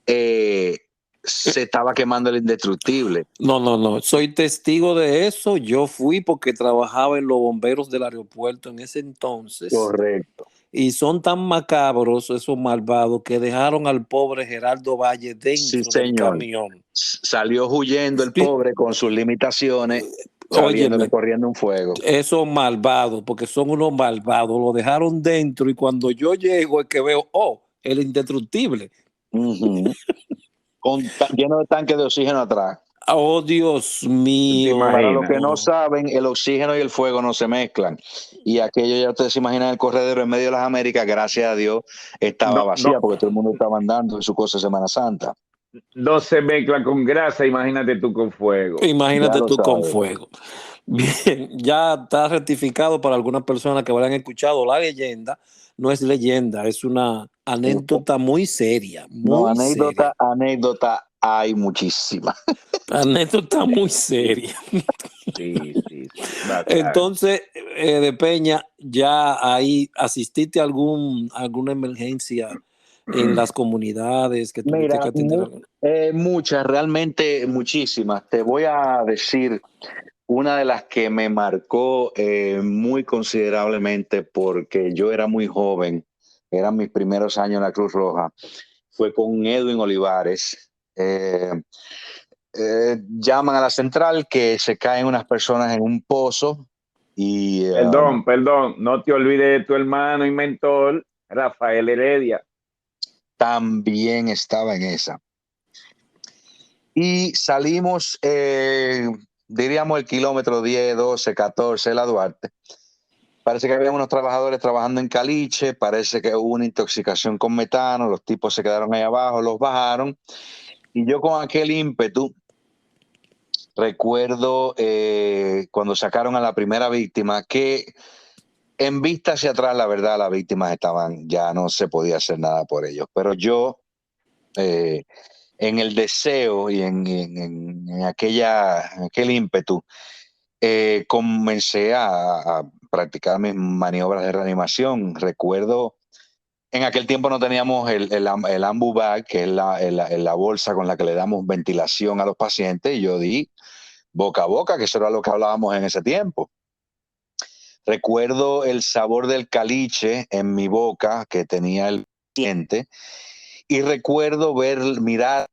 C: se estaba quemando el indestructible.
A: No. Soy testigo de eso. Yo fui porque trabajaba en los bomberos del aeropuerto en ese entonces.
C: Correcto.
A: Y son tan macabros esos malvados que dejaron al pobre Gerardo Valle dentro del camión.
C: Salió huyendo el pobre con sus limitaciones, corriendo un fuego.
A: Esos malvados, porque son unos malvados, lo dejaron dentro y cuando yo llego es que veo, el indestructible.
C: Lleno de tanques de oxígeno atrás.
A: Oh, Dios mío.
C: Para los que no saben, el oxígeno y el fuego no se mezclan. Y aquello, ya ustedes se imaginan, el corredero en medio de las Américas, gracias a Dios, estaba vacía porque todo el mundo estaba andando en su cosa de Semana Santa.
B: No se mezcla con grasa, imagínate tú con fuego.
A: Imagínate tú con fuego. Bien, ya está rectificado para algunas personas que habrán escuchado la leyenda. No es leyenda, es una anécdota muy seria.
C: Anécdota hay muchísimas.
A: Anécdota muy seria.
B: Sí.
A: Entonces, de Peña, ya ahí asististe a alguna emergencia en las comunidades que tuviste que atender.
C: Muchas, realmente muchísimas. Te voy a decir una de las que me marcó muy considerablemente porque yo era muy joven, eran mis primeros años en la Cruz Roja, fue con Edwin Olivares. Llaman a la central que se caen unas personas en un pozo y...
B: Perdón, no te olvides de tu hermano y mentor, Rafael Heredia.
C: También estaba en esa. Y salimos, diríamos el kilómetro 10, 12, 14, la Duarte. Parece que había unos trabajadores trabajando en caliche, parece que hubo una intoxicación con metano, los tipos se quedaron ahí abajo, los bajaron. Y yo con aquel ímpetu, recuerdo cuando sacaron a la primera víctima, que en vista hacia atrás, la verdad, las víctimas ya no se podía hacer nada por ellos. Pero yo, en el deseo y en aquel ímpetu, comencé a practicar mis maniobras de reanimación. Recuerdo En aquel tiempo no teníamos el ambu bag, que es la bolsa con la que le damos ventilación a los pacientes, y yo di boca a boca, que eso era lo que hablábamos en ese tiempo. Recuerdo el sabor del caliche en mi boca que tenía el paciente, y recuerdo mirar,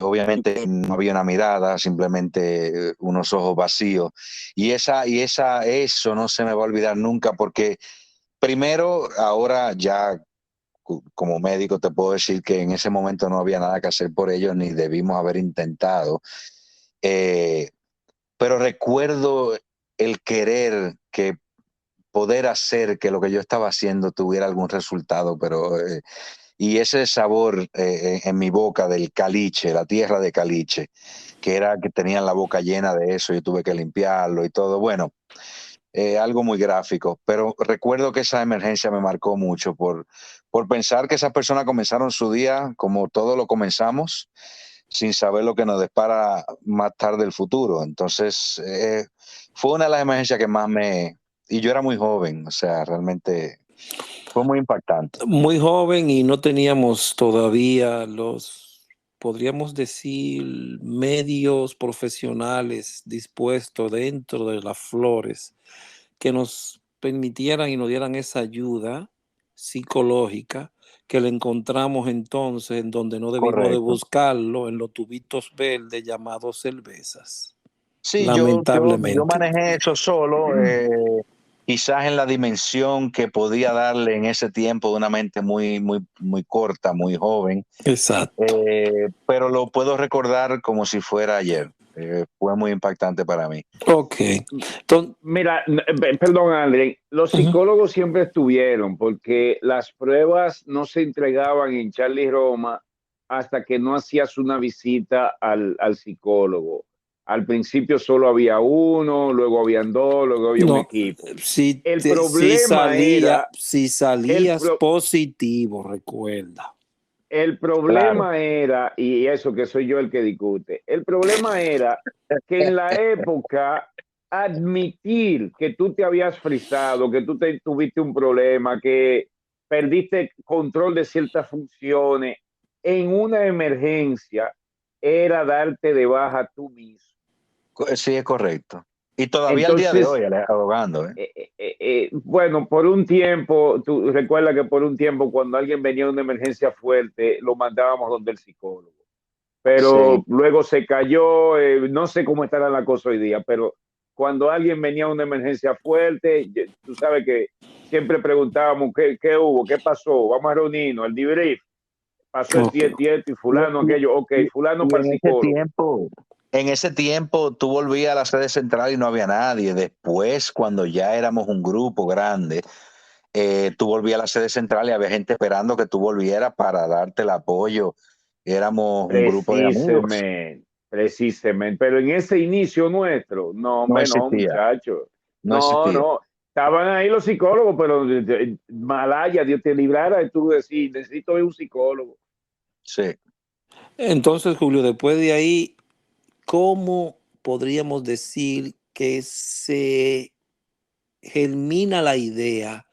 C: obviamente no había una mirada, simplemente unos ojos vacíos, y eso no se me va a olvidar nunca, porque primero, ahora ya como médico te puedo decir que en ese momento no había nada que hacer por ellos, ni debimos haber intentado. Pero recuerdo el querer que poder hacer que lo que yo estaba haciendo tuviera algún resultado, y ese sabor en mi boca del caliche, la tierra de caliche, que era que tenían la boca llena de eso, yo tuve que limpiarlo y todo. Bueno, algo muy gráfico, pero recuerdo que esa emergencia me marcó mucho por pensar que esas personas comenzaron su día como todos lo comenzamos, sin saber lo que nos depara más tarde el futuro. Entonces, fue una de las emergencias que más y yo era muy joven, o sea, realmente fue muy impactante.
A: Muy joven y no teníamos todavía podríamos decir, medios profesionales dispuestos dentro de las flores que nos permitieran y nos dieran esa ayuda psicológica que le encontramos entonces en donde no debimos de
C: Correcto.
A: buscarlo, en los tubitos verdes llamados cervezas.
C: Sí, yo
A: Lamentablemente.
C: manejé eso solo, quizás en la dimensión que podía darle en ese tiempo de una mente muy, muy, muy corta, muy joven,
A: Exacto.
C: pero lo puedo recordar como si fuera ayer. Fue muy impactante para mí.
A: Ok. Entonces,
B: Mira, perdón, André, los psicólogos siempre estuvieron, porque las pruebas no se entregaban en Charlie Roma hasta que no hacías una visita al psicólogo. Al principio solo había uno, luego habían dos, luego había un
A: no,
B: equipo.
A: si,
B: El problema era,
A: si
B: el,
A: salías
B: pro-
A: positivo, recuerda.
B: el
C: Claro.
B: problema era, y eso que soy yo el que discute, el problema era que en la época admitir que tú te habías frisado, que tuviste un problema, que perdiste control de ciertas funciones en una emergencia, era darte de baja tú mismo.
C: Sí, es correcto. Y todavía al día de
B: Entonces,
C: hoy, abogando.
B: bueno, por un tiempo, tú recuerdas que por un tiempo cuando alguien venía a una emergencia fuerte, lo mandábamos donde el psicólogo,
C: Sí,
B: pero luego se cayó, no sé cómo estará la cosa hoy día, pero cuando alguien venía a una emergencia fuerte, tú sabes que siempre preguntábamos qué hubo, qué pasó, vamos a reunirnos, el debrief, pasó
A: Ok.
B: y fulano aquello, ok, fulano para el psicólogo.
C: en ese tiempo tú volvías a la sede central y no había nadie. Después, cuando ya éramos un grupo grande, tú volvías a la sede central y había gente esperando que tú volvieras para darte el apoyo. Éramos un grupo de amigos.
B: Precisamente, pero en ese inicio nuestro, no,
C: No
B: hombre, no,
C: existía,
B: muchacho,
C: no
B: no,
C: existía.
B: no, estaban ahí los psicólogos, pero Malaya, Dios te librara de tú decir, necesito ver un psicólogo.
C: Sí.
A: Entonces, Julio, después de ahí, ¿cómo podríamos decir que se germina la idea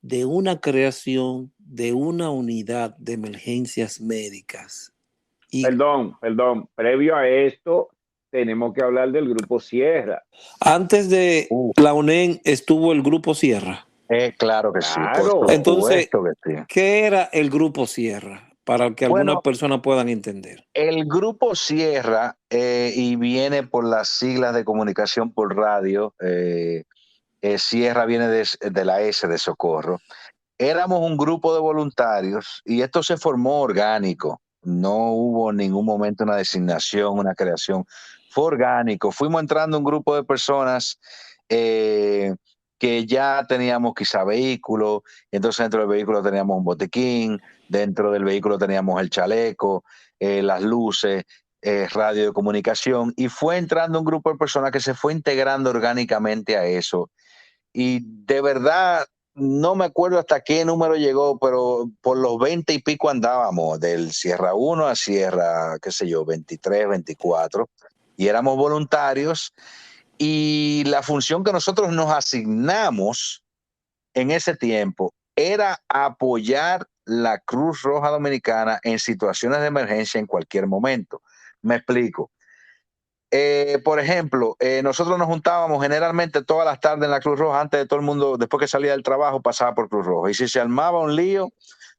A: de una creación de una unidad de emergencias médicas? Y
B: Previo a esto, tenemos que hablar del grupo Sierra.
A: antes de la UNEN estuvo el Grupo Sierra.
C: Claro que sí, por
B: Claro,
A: Entonces,
C: supuesto que sí.
A: ¿qué era el Grupo Sierra? Para que algunas
C: Bueno,
A: personas puedan entender.
C: el grupo Sierra, y viene por las siglas de comunicación por radio, Sierra viene de la S de Socorro. Éramos un grupo de voluntarios y esto se formó orgánico. No hubo en ningún momento una designación, una creación. Fue orgánico. Fuimos entrando un grupo de personas que ya teníamos quizá vehículo. Entonces dentro del vehículo teníamos un botiquín, dentro del vehículo teníamos el chaleco, las luces, radio de comunicación. Y fue entrando un grupo de personas que se fue integrando orgánicamente a eso. Y de verdad, no me acuerdo hasta qué número llegó, pero por los 20 y pico andábamos, del Sierra 1 a Sierra, qué sé yo, 23, 24, y éramos voluntarios, y la función que nosotros nos asignamos en ese tiempo era apoyar la Cruz Roja Dominicana en situaciones de emergencia en cualquier momento. Me explico. Por ejemplo, nosotros nos juntábamos generalmente todas las tardes en la Cruz Roja, antes de todo el mundo, después que salía del trabajo, pasaba por Cruz Roja. Y si se armaba un lío,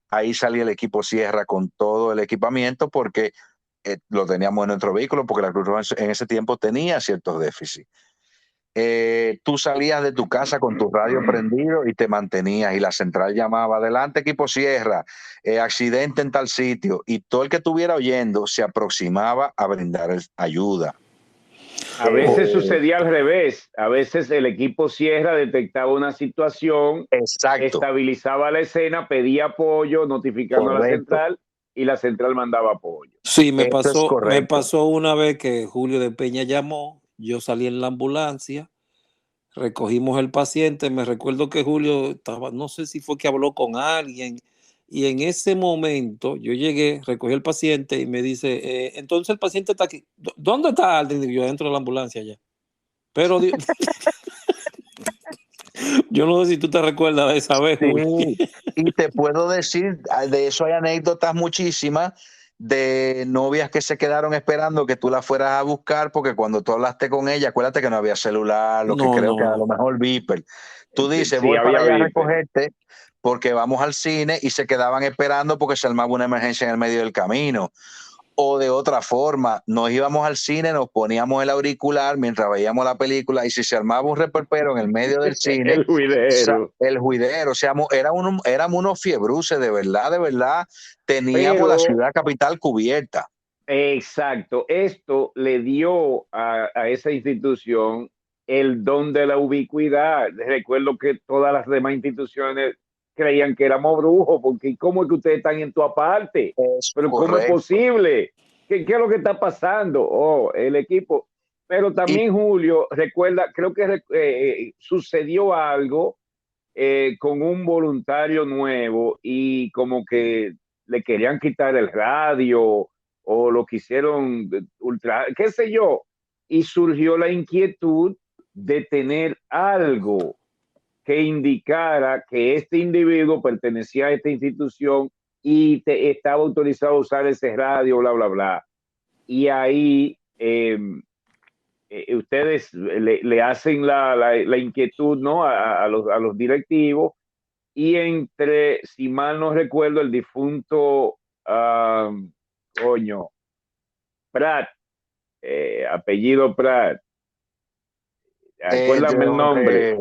C: ahí salía el equipo Sierra con todo el equipamiento, porque lo teníamos en nuestro vehículo, porque la Cruz Roja en ese tiempo tenía ciertos déficits. Tú salías de tu casa con tu radio prendido y te mantenías, y la central llamaba: adelante equipo Sierra, accidente en tal sitio, y todo el que estuviera oyendo se aproximaba a brindar ayuda.
B: A veces sucedía al revés. A veces el equipo Sierra detectaba una situación,
C: exacto,
B: estabilizaba la escena, pedía apoyo, notificando
C: correcto,
B: a la central, y la central mandaba apoyo.
A: Sí, me pasó una vez que Julio de Peña llamó, yo salí en la ambulancia, recogimos el paciente, me recuerdo que Julio estaba, no sé si fue que habló con alguien, y en ese momento yo llegué, recogí el paciente y me dice, entonces el paciente está aquí. ¿Dónde está Alden? Yo dentro de la ambulancia ya. Pero yo no sé si tú te recuerdas de esa vez, Julio.
C: Sí, y te puedo decir, de eso hay anécdotas muchísimas, de novias que se quedaron esperando que tú la fueras a buscar, porque cuando tú hablaste con ella, acuérdate que no había celular, lo que creo que a lo mejor Viper. Tú dices,
B: Sí,
C: voy para allá a
B: Viper.
C: recogerte porque vamos al cine, y se quedaban esperando porque se armaba una emergencia en el medio del camino. O de otra forma, nos íbamos al cine, nos poníamos el auricular mientras veíamos la película, y si se armaba un reperpero en el medio del cine,
B: el juidero.
C: o sea, éramos unos fiebruces, de verdad, teníamos la ciudad capital cubierta.
B: Exacto, esto le dio a esa institución el don de la ubicuidad. Recuerdo que todas las demás instituciones creían que éramos brujos, porque ¿cómo es que ustedes están en toda parte? Pero
C: Correcto.
B: ¿cómo es posible? ¿Qué es lo que está pasando? Oh, el equipo. Pero también, Julio, recuerda, creo que sucedió algo con un voluntario nuevo, y como que le querían quitar el radio o lo quisieron ultra, qué sé yo, y surgió la inquietud de tener algo que indicara que este individuo pertenecía a esta institución y estaba autorizado a usar ese radio, bla, bla, bla. Y ahí ustedes le hacen la inquietud, ¿no? a los directivos, y entre, si mal no recuerdo, el difunto Pratt, apellido Pratt, acuérdame el nombre.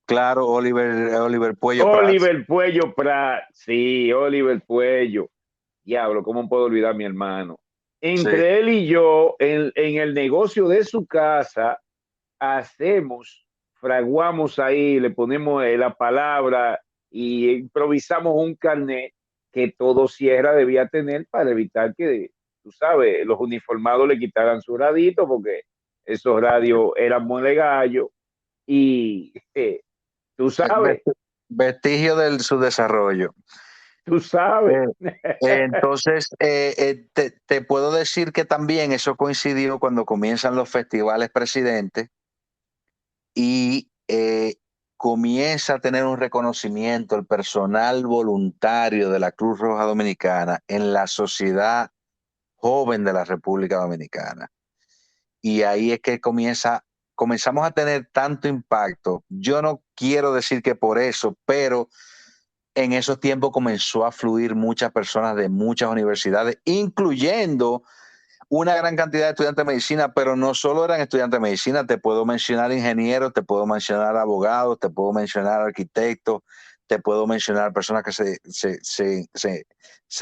C: Claro, Oliver Puello Pratt.
B: Oliver Puello Pratt, sí, Oliver Puello. Diablo, ¿cómo puedo olvidar a mi hermano? Entre él y yo, en el negocio de su casa, fraguamos ahí, le ponemos la palabra y improvisamos un carnet que todo Sierra debía tener, para evitar que, tú sabes, los uniformados le quitaran su radito, porque esos radios eran muy de gallo, y tú sabes.
C: Vestigio de su desarrollo.
B: Tú sabes.
C: Entonces, te puedo decir que también eso coincidió cuando comienzan los festivales Presidente, y comienza a tener un reconocimiento el personal voluntario de la Cruz Roja Dominicana en la sociedad joven de la República Dominicana. Y ahí es que comenzamos a tener tanto impacto. Yo no quiero decir que por eso, pero en esos tiempos comenzó a fluir muchas personas de muchas universidades, incluyendo una gran cantidad de estudiantes de medicina, pero no solo eran estudiantes de medicina, te puedo mencionar ingenieros, te puedo mencionar abogados, te puedo mencionar arquitectos, te puedo mencionar personas que se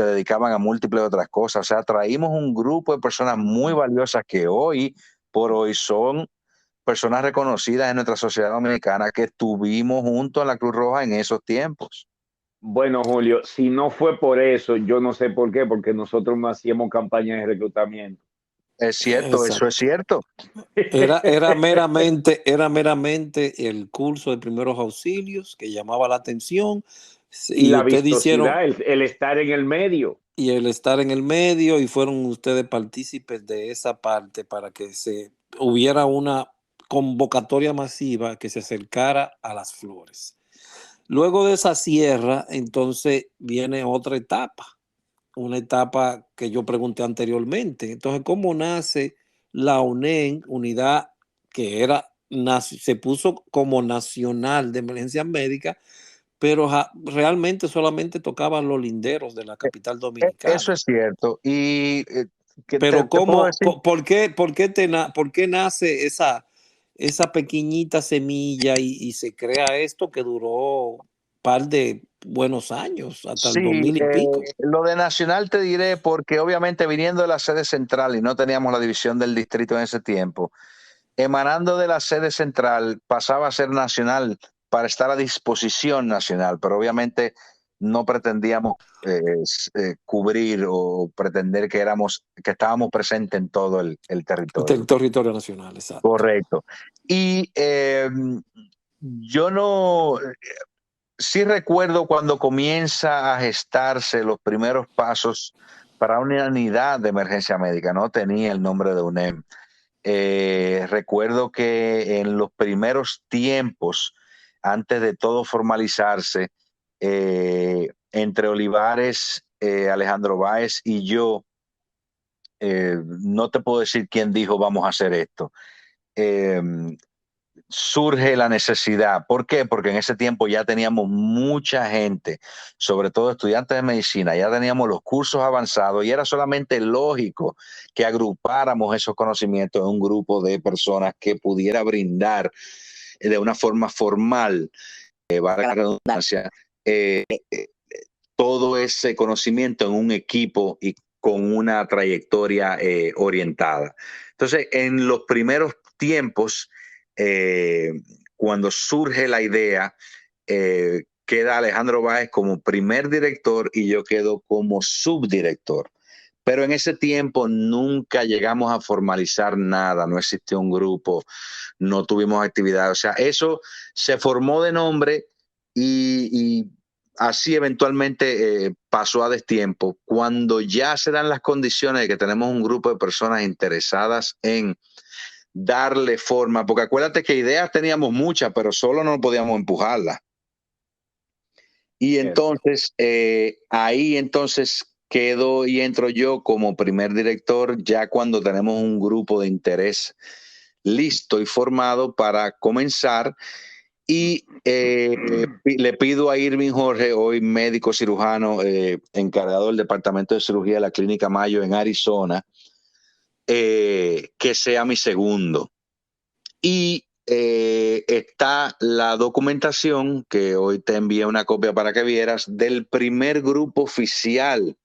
C: dedicaban a múltiples otras cosas. O sea, traímos un grupo de personas muy valiosas que hoy por hoy son personas reconocidas en nuestra sociedad dominicana, que estuvimos juntos en la Cruz Roja en esos tiempos.
B: Bueno, Julio, si no fue por eso, yo no sé por qué, porque nosotros no hacíamos campañas de reclutamiento.
C: Es cierto, eso es cierto.
A: Era meramente el curso de primeros auxilios que llamaba la atención.
B: Y la vistosidad, el estar en el medio.
A: Y el estar en el medio, y fueron ustedes partícipes de esa parte para que hubiera una convocatoria masiva que se acercara a las flores. Luego de esa sierra, entonces viene otra etapa, una etapa que yo pregunté anteriormente. Entonces, ¿cómo nace la UNEN, unidad que era, se puso como nacional de emergencias médicas, pero realmente solamente tocaban los linderos de la capital
D: Eso
A: dominicana?
D: es cierto. Y que
A: Pero
D: te puedo
A: ¿cómo,
D: decir,
A: por qué nace esa pequeñita semilla y se crea esto que duró un par de buenos años, hasta el
D: sí,
A: 2000 y pico?
D: lo de Nacional te diré porque obviamente viniendo de la sede central y no teníamos la división del distrito en ese tiempo, emanando de la sede central pasaba a ser nacional para estar a disposición nacional, pero obviamente no pretendíamos cubrir o pretender que estábamos presentes en todo el territorio.
A: Territorio nacional, exacto.
D: Correcto. Y yo no, sí recuerdo cuando comienza a gestarse los primeros pasos para una unidad de emergencia médica, no tenía el nombre de UNEM. Recuerdo que en los primeros tiempos, antes de todo formalizarse, entre Olivares, Alejandro Báez y yo, no te puedo decir quién dijo vamos a hacer esto. Eh, Surge la necesidad. ¿Por qué? Porque en ese tiempo ya teníamos mucha gente, sobre todo estudiantes de medicina, ya teníamos los cursos avanzados y era solamente lógico que agrupáramos esos conocimientos en un grupo de personas que pudiera brindar de una forma formal, valga la redundancia, todo ese conocimiento en un equipo y con una trayectoria orientada. Entonces, en los primeros tiempos, cuando surge la idea, queda Alejandro Báez como primer director y yo quedo como subdirector. Pero en ese tiempo nunca llegamos a formalizar nada, no existió un grupo, no tuvimos actividad. O sea, eso se formó de nombre y así eventualmente pasó a destiempo. Cuando ya se dan las condiciones de que tenemos un grupo de personas interesadas en darle forma, porque acuérdate que ideas teníamos muchas, pero solo no podíamos empujarlas. Y entonces ahí entonces quedo y entro yo como primer director ya cuando tenemos un grupo de interés listo y formado para comenzar. Y le pido a Irving Jorge, hoy médico cirujano, encargado del departamento de cirugía de la Clínica Mayo en Arizona, que sea mi segundo. Y está la documentación, que hoy te envié una copia para que vieras, del primer grupo oficial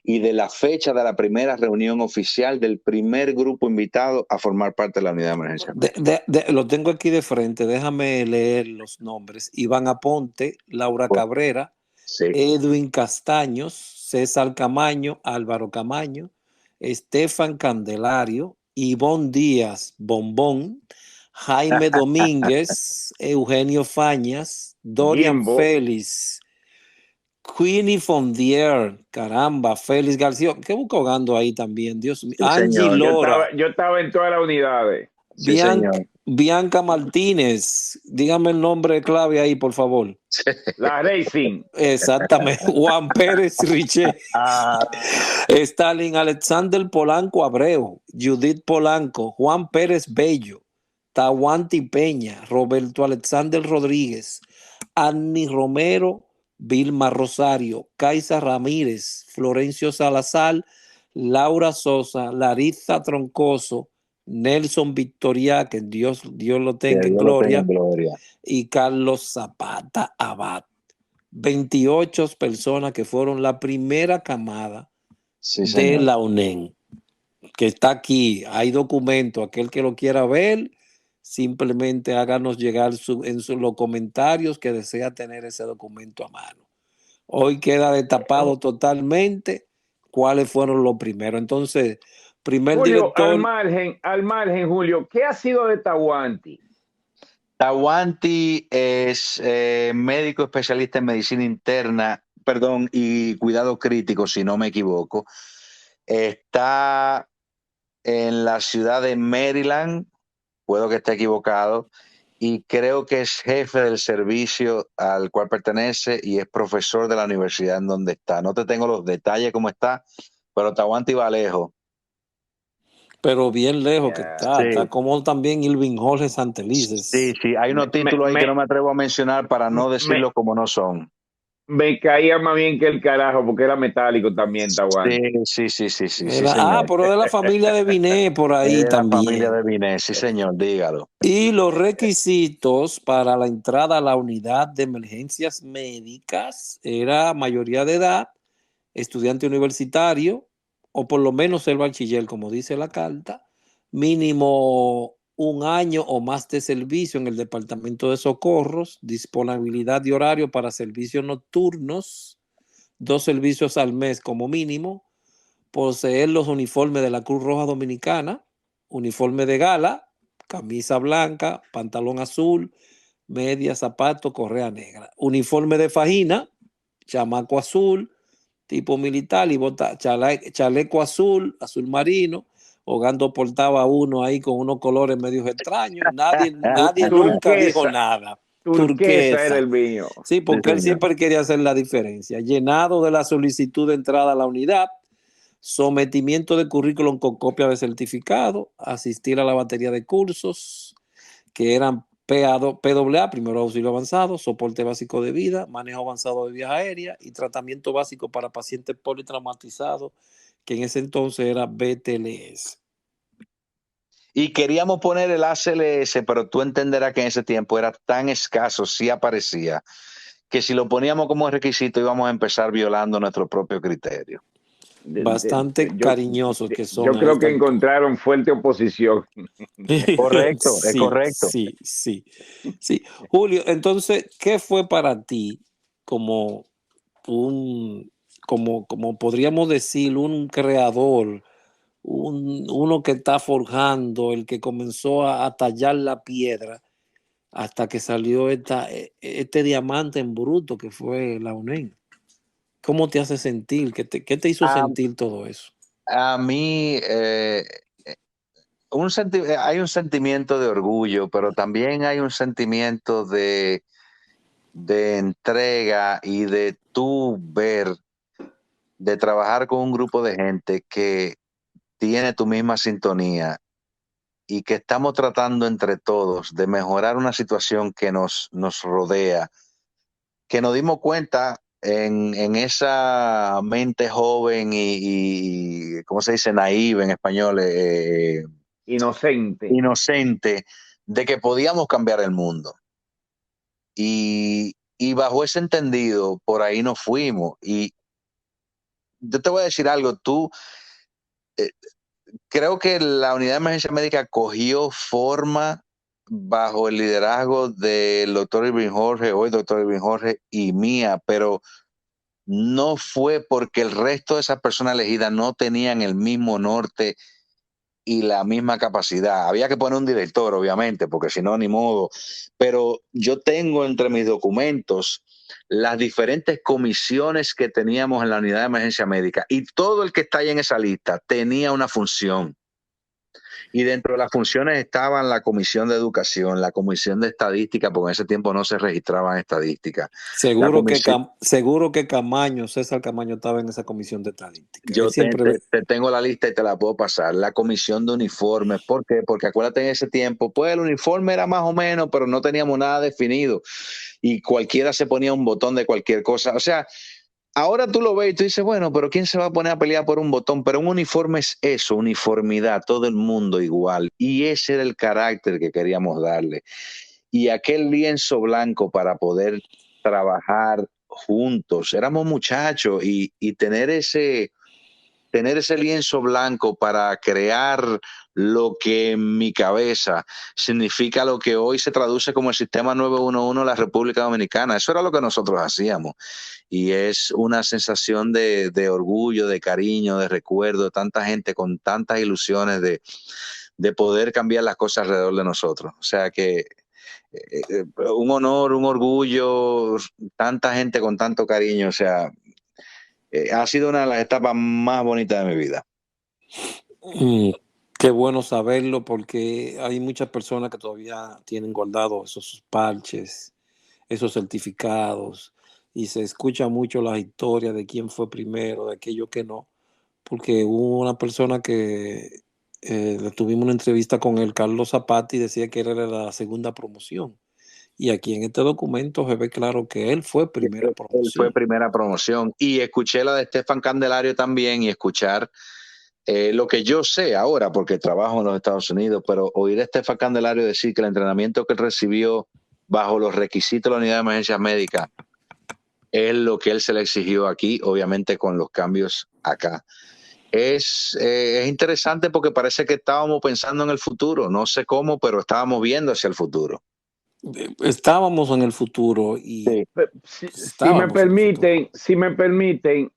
D: y de la fecha de la primera reunión oficial del primer grupo invitado a formar parte de la unidad de emergencia.
A: Lo tengo aquí de frente, déjame leer los nombres. Iván Aponte, Laura Cabrera,
D: sí.
A: Edwin Castaños, César Camaño, Álvaro Camaño, Estefan Candelario, Ivonne Díaz, Bombón, Jaime Domínguez, Eugenio Fañas, Dorian
B: Jimbo.
A: Félix, Queenie Fondier, caramba, Félix García, ¿qué busco ahogando ahí también? Dios mío,
D: Sí,
A: Angie
D: señor.
A: Lora.
B: Yo estaba en todas las unidades.
D: Sí, señor.
A: Bianca Martínez, dígame el nombre clave ahí, por favor.
B: La Racing.
A: Exactamente. Juan Pérez Riché. Stalin Alexander Polanco Abreu, Judith Polanco, Juan Pérez Bello, Tawanti Peña, Roberto Alexander Rodríguez, Annie Romero, Vilma Rosario, Kaisa Ramírez, Florencio Salazar, Laura Sosa, Larissa Troncoso, Nelson Victoria, que Dios lo tenga en gloria, y Carlos Zapata Abad. 28 personas que fueron la primera camada de la UNEN, que está aquí. Hay documento, aquel que lo quiera ver, simplemente háganos llegar los comentarios que desea tener ese documento a mano. Hoy queda destapado totalmente cuáles fueron los primeros. Entonces, primer
B: Julio,
A: director.
B: al margen, Julio, ¿qué ha sido de Tawanti?
D: Tawanti es médico especialista en medicina interna, y cuidado crítico, si no me equivoco. Está en la ciudad de Maryland, puedo que esté equivocado, y creo que es jefe del servicio al cual pertenece y es profesor de la universidad en donde está. No te tengo los detalles cómo está, pero te aguanta y va lejos.
A: Pero bien lejos que
B: Ya.
A: está. Está
D: Sí,
A: como también Irving Jorge
D: sí,
A: Santelices.
D: sí. Hay unos
B: Me,
D: títulos ahí que no
B: me,
D: me atrevo a mencionar para no
B: me,
D: decirlos como no son.
B: me caía más bien que el carajo, porque era metálico también,
D: Sí,
B: Tahuante.
D: sí, señor.
A: Pero de la familia de Binet por
D: Es
A: ahí
D: de la familia de
A: también.
D: Binet, sí, señor, dígalo.
A: Y los requisitos para la entrada a la unidad de emergencias médicas era mayoría de edad, estudiante universitario, o por lo menos el bachiller, como dice la carta, mínimo un año o más de servicio en el Departamento de Socorros, disponibilidad de horario para servicios nocturnos, 2 servicios al mes como mínimo, poseer los uniformes de la Cruz Roja Dominicana, uniforme de gala, camisa blanca, pantalón azul, media, zapato, correa negra, uniforme de fajina, chamaco azul, tipo militar y chaleco azul, azul marino. Hogando portaba uno ahí con unos colores medios extraños. Nadie nunca dijo
B: Turquesa,
A: nada.
B: turquesa era
A: Turquesa.
B: el mío.
A: Sí,
D: Sí,
A: porque él
D: señor.
A: siempre quería hacer la diferencia. Llenado de la solicitud de entrada a la unidad, sometimiento de currículum con copia de certificado, asistir a la batería de cursos que eran PAA, primero auxilio avanzado, soporte básico de vida, manejo avanzado de vías aéreas y tratamiento básico para pacientes politraumatizados, que en ese entonces era BTLS.
D: Y queríamos poner el ACLS, pero tú entenderás que en ese tiempo era tan escaso, sí aparecía, que si lo poníamos como requisito íbamos a empezar violando nuestro propio criterio.
A: Bastante cariñosos que
B: Yo
A: son a
B: creo
A: esta
B: que
A: altura.
B: encontraron fuerte oposición.
D: Correcto, es
A: Sí,
D: correcto.
A: sí, sí, sí. Julio, entonces, ¿qué fue para ti como un, como podríamos decir, un creador, uno que está forjando, el que comenzó a tallar la piedra hasta que salió este diamante en bruto que fue la UNED? ¿Cómo te hace sentir? ¿Qué te hizo
D: A,
A: sentir todo eso?
D: a mí hay un sentimiento de orgullo, pero también hay un sentimiento de entrega y de tú ver, de trabajar con un grupo de gente que tiene tu misma sintonía y que estamos tratando entre todos de mejorar una situación que nos rodea, que nos dimos cuenta en esa mente joven y ¿cómo se dice? Naive en español,
B: Inocente.
D: inocente, de que podíamos cambiar el mundo. Y bajo ese entendido, por ahí nos fuimos. Y yo te voy a decir algo, eh, creo que la unidad de emergencia médica cogió forma bajo el liderazgo del doctor Irving Jorge, hoy doctor Irving Jorge, y mía, pero no fue porque el resto de esas personas elegidas no tenían el mismo norte y la misma capacidad. Había que poner un director, obviamente, porque si no, ni modo. Pero yo tengo entre mis documentos las diferentes comisiones que teníamos en la unidad de emergencia médica y todo el que está ahí en esa lista tenía una función. Y dentro de las funciones estaban la comisión de educación, la comisión de estadística, porque en ese tiempo no se registraban estadísticas. La comisión,
A: Seguro que César Camaño estaba en esa comisión de estadística. Él
D: yo
A: siempre,
D: te tengo la lista y te la puedo pasar. La comisión de uniformes, ¿por qué? Porque acuérdate en ese tiempo, pues el uniforme era más o menos, pero no teníamos nada definido y cualquiera se ponía un botón de cualquier cosa. O sea, ahora tú lo ves y tú dices, bueno, pero ¿quién se va a poner a pelear por un botón? Pero un uniforme es eso, uniformidad, todo el mundo igual. Y ese era el carácter que queríamos darle. Y aquel lienzo blanco para poder trabajar juntos. Éramos muchachos y tener ese lienzo blanco para crear lo que en mi cabeza significa lo que hoy se traduce como el sistema 911 de la República Dominicana. Eso era lo que nosotros hacíamos. Y es una sensación de orgullo, de cariño, de recuerdo, de tanta gente con tantas ilusiones de poder cambiar las cosas alrededor de nosotros. O sea que un honor, un orgullo, tanta gente con tanto cariño, o sea, ha sido una de las etapas más bonitas de mi vida.
A: Qué bueno saberlo porque hay muchas personas que todavía tienen guardados esos parches, esos certificados, y se escucha mucho la historia de quién fue primero, de aquello que no, porque hubo una persona que tuvimos una entrevista con él, Carlos Zapata, y decía que él era la segunda promoción. Y aquí en este documento se ve claro que él fue primera
D: Él fue
A: promoción.
D: primera promoción. Y escuché la de Estefan Candelario también y escuchar lo que yo sé ahora, porque trabajo en los Estados Unidos, pero oír a Estefan Candelario decir que el entrenamiento que él recibió bajo los requisitos de la unidad de emergencias médicas es lo que él se le exigió aquí, obviamente con los cambios acá. Es interesante porque parece que estábamos pensando en el futuro, no sé cómo, pero estábamos viendo hacia el futuro.
A: Estábamos en el futuro y
D: Sí.
B: Si,
A: estábamos en el futuro.
B: si me permiten,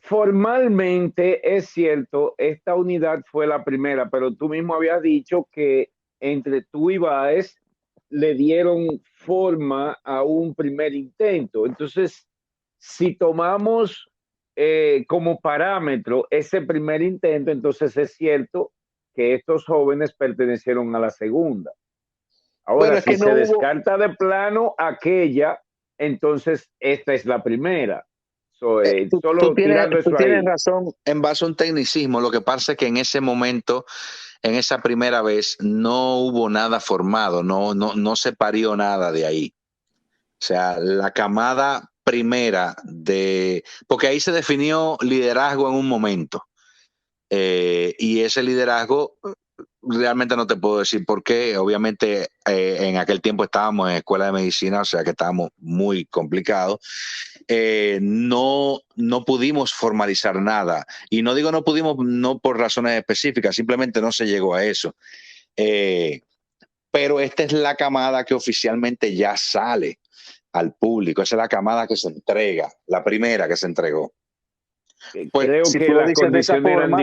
B: formalmente es cierto, esta unidad fue la primera, pero tú mismo habías dicho que entre tú y Báez le dieron forma a un primer intento. Entonces, si tomamos como parámetro ese primer intento, entonces es cierto que estos jóvenes pertenecieron a la segunda.
D: Bueno,
B: Ahora,
D: es
B: si
D: que
B: se
D: no hubo.
B: descarta de plano aquella, entonces esta es la primera.
D: Tú
B: Solo tirando
D: tú
B: eso
D: tienes
B: ahí.
D: razón en base a un tecnicismo. Lo que pasa es que en ese momento, en esa primera vez, no hubo nada formado, no se parió nada de ahí. O sea, la camada primera porque ahí se definió liderazgo en un momento. Y ese liderazgo realmente no te puedo decir por qué. Obviamente en aquel tiempo estábamos en escuela de medicina, o sea que estábamos muy complicados. No pudimos formalizar nada. Y no digo no pudimos, no por razones específicas, simplemente no se llegó a eso. Pero esta es la camada que oficialmente ya sale al público. Esa es la camada que se entrega, la primera que se entregó. Pues
B: Creo
D: si
B: que
D: tú lo
B: las
D: dices de esa
B: condiciones eran
D: forma,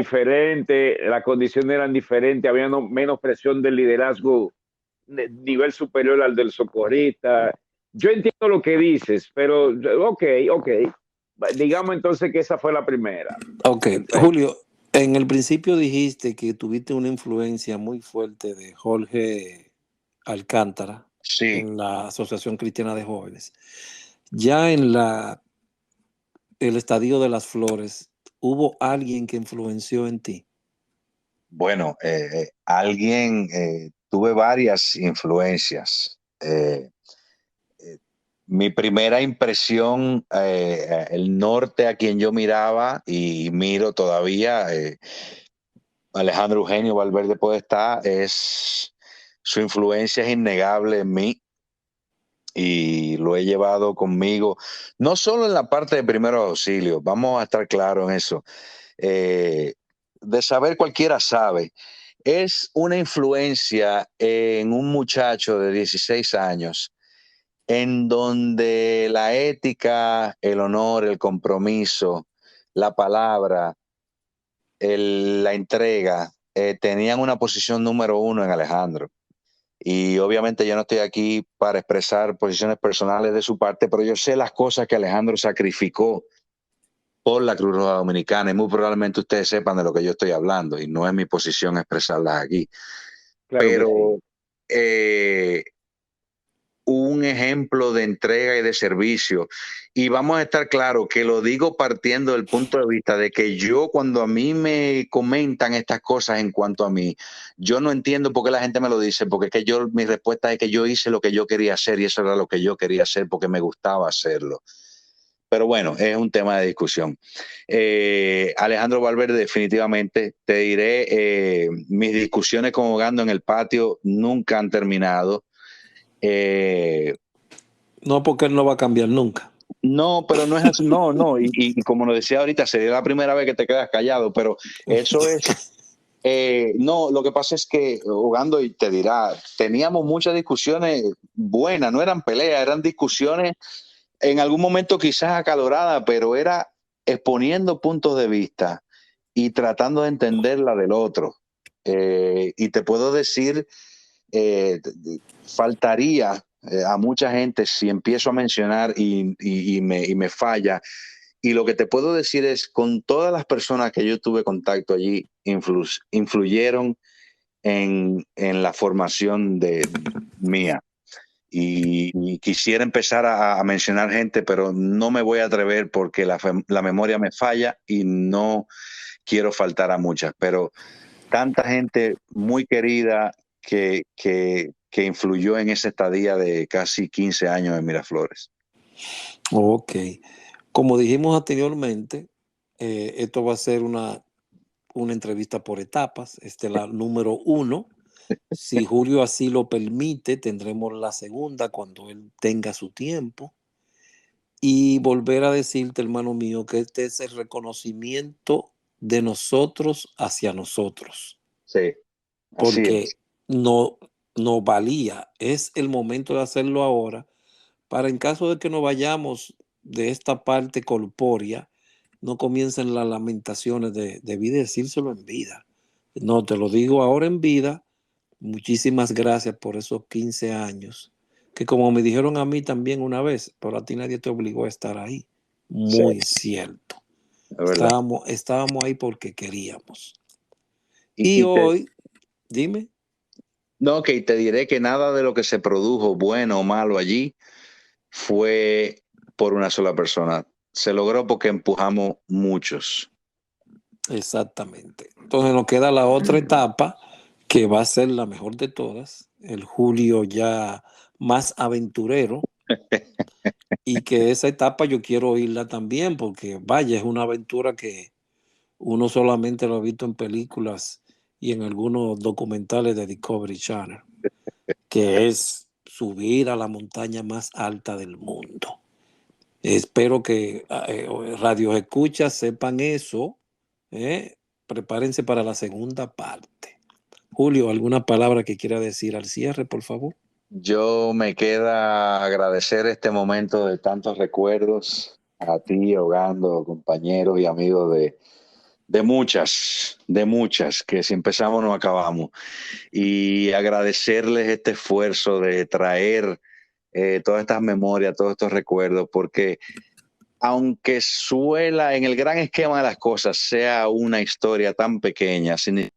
B: diferentes, había menos presión del liderazgo de nivel superior al del socorrista. Yo entiendo lo que dices, pero ok. Digamos entonces que esa fue la primera.
A: Ok,
B: Perfecto.
A: Julio, en el principio dijiste que tuviste una influencia muy fuerte de Jorge Alcántara
D: sí.
A: en la Asociación Cristiana de Jóvenes. Ya el Estadio de las Flores, ¿hubo alguien que influenció en ti?
D: Bueno, tuve varias influencias. Mi primera impresión, el norte a quien yo miraba y miro todavía, Alejandro Eugenio Valverde Podestá, su influencia es innegable en mí y lo he llevado conmigo, no solo en la parte de primeros auxilios, vamos a estar claros en eso. De saber cualquiera sabe. Es una influencia en un muchacho de 16 años en donde la ética, el honor, el compromiso, la palabra, la entrega, tenían una posición número uno en Alejandro. Y obviamente yo no estoy aquí para expresar posiciones personales de su parte, pero yo sé las cosas que Alejandro sacrificó por la Cruz Roja Dominicana y muy probablemente ustedes sepan de lo que yo estoy hablando y no es mi posición expresarlas aquí.
B: Claro que
D: Pero
B: sí.
D: eh, un ejemplo de entrega y de servicio. Y vamos a estar claros que lo digo partiendo del punto de vista de que yo cuando a mí me comentan estas cosas en cuanto a mí, yo no entiendo por qué la gente me lo dice, porque es que mi respuesta es que yo hice lo que yo quería hacer y eso era lo que yo quería hacer porque me gustaba hacerlo. Pero bueno, es un tema de discusión. Alejandro Valverde, definitivamente, te diré, mis discusiones con Ogando en el patio nunca han terminado.
A: No, porque él no va a cambiar nunca.
D: No, pero no es así, no. Y como lo decía ahorita, sería la primera vez que te quedas callado, pero eso es, no, lo que pasa es que, Ogando, y te dirá, teníamos muchas discusiones buenas, no eran peleas, eran discusiones en algún momento quizás acaloradas, pero era exponiendo puntos de vista y tratando de entender la del otro. Y te puedo decir, eh, faltaría a mucha gente si empiezo a mencionar y me falla, Y lo que te puedo decir es, con todas las personas que yo tuve contacto allí, influyeron en la formación mía. Y quisiera empezar a mencionar gente, pero no me voy a atrever porque la memoria me falla y no quiero faltar a muchas. Pero tanta gente muy querida que influyó en esa estadía de casi 15 años en Miraflores.
A: Ok. Como dijimos anteriormente, esto va a ser una entrevista por etapas. Esta es la número 1. Si Julio así lo permite, tendremos la segunda cuando él tenga su tiempo. Y volver a decirte, hermano mío, que este es el reconocimiento de nosotros hacia nosotros.
D: Sí, así
A: Porque
D: es.
A: no valía. Es el momento de hacerlo ahora para en caso de que nos vayamos de esta parte corpórea, no comiencen las lamentaciones debí decírselo en vida. No, te lo digo ahora en vida. Muchísimas gracias por esos 15 años, que como me dijeron a mí también una vez, pero a ti nadie te obligó a estar ahí.
D: Sí,
A: Muy cierto.
D: es verdad.
A: Estábamos ahí porque queríamos.
D: Y
A: hoy, dime.
D: No, que te diré que nada de lo que se produjo, bueno o malo allí, fue por una sola persona. Se logró porque empujamos muchos.
A: Exactamente. Entonces nos queda la otra etapa, que va a ser la mejor de todas, el Julio ya más aventurero, y que esa etapa yo quiero oírla también, porque vaya, es una aventura que uno solamente lo ha visto en películas y en algunos documentales de Discovery Channel, que es subir a la montaña más alta del mundo. Espero que Radio Escuchas sepan eso. Prepárense para la segunda parte. Julio, ¿alguna palabra que quiera decir al cierre, por favor?
D: Yo me queda agradecer este momento de tantos recuerdos a ti, Ogando, compañeros y amigos de muchas, que si empezamos no acabamos. Y agradecerles este esfuerzo de traer todas estas memorias, todos estos recuerdos, porque aunque suela en el gran esquema de las cosas sea una historia tan pequeña, sin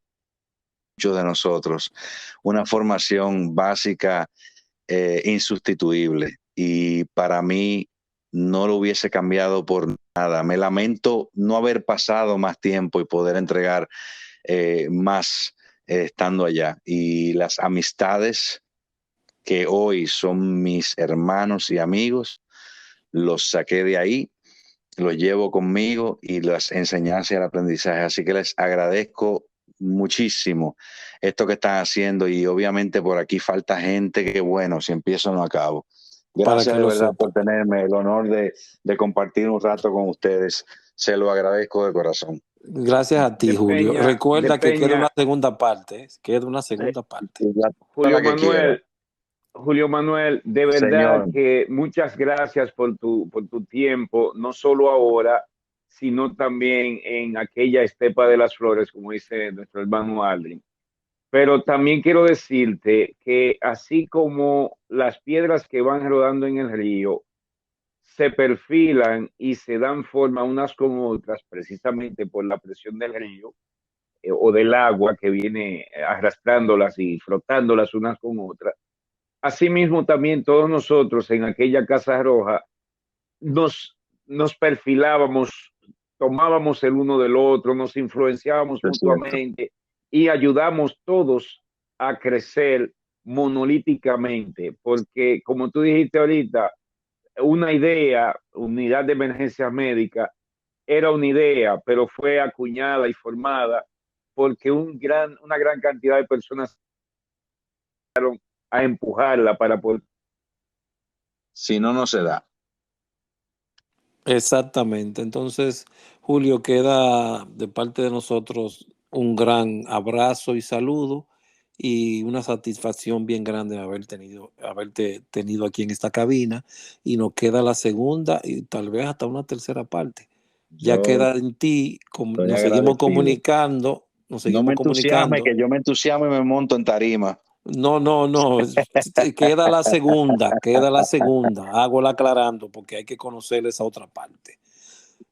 D: muchos de nosotros, una formación básica insustituible. Y para mí no lo hubiese cambiado por nada. Me lamento no haber pasado más tiempo y poder entregar más estando allá. Y las amistades que hoy son mis hermanos y amigos, los saqué de ahí, los llevo conmigo y las enseñanzas y el aprendizaje. Así que les agradezco muchísimo esto que están haciendo y obviamente por aquí falta gente que bueno, si empiezo no acabo. Gracias de verdad por tenerme el honor de compartir un rato con ustedes. Se lo agradezco de corazón.
A: Gracias a ti, Julio. Recuerda que queda una segunda parte. Queda una segunda parte.
B: Julio Manuel, de verdad Señor, que muchas gracias por tu tiempo, no solo ahora, sino también en aquella estepa de las flores, como dice nuestro hermano Aldrin. Pero también quiero decirte que así como las piedras que van rodando en el río se perfilan y se dan forma unas con otras precisamente por la presión del río o del agua que viene arrastrándolas y frotándolas unas con otras, asimismo también todos nosotros en aquella Casa Roja nos perfilábamos, tomábamos el uno del otro, nos influenciábamos mutuamente y ayudamos todos a crecer monolíticamente, porque como tú dijiste ahorita, una idea, unidad de emergencia médica, era una idea, pero fue acuñada y formada porque una gran cantidad de personas a empujarla para poder.
D: Si no, no se da.
A: Exactamente. Entonces, Julio, queda de parte de nosotros un gran abrazo y saludo y una satisfacción bien grande haberte tenido aquí en esta cabina, y nos queda la segunda y tal vez hasta una tercera parte. Ya queda en ti, nos seguimos comunicando.
D: No me entusiasme, que yo me entusiasmo y me monto en tarima.
A: No, queda la segunda, hago la aclarando porque hay que conocer esa otra parte.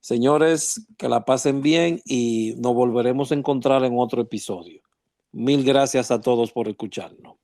A: Señores, que la pasen bien y nos volveremos a encontrar en otro episodio. Mil gracias a todos por escucharnos.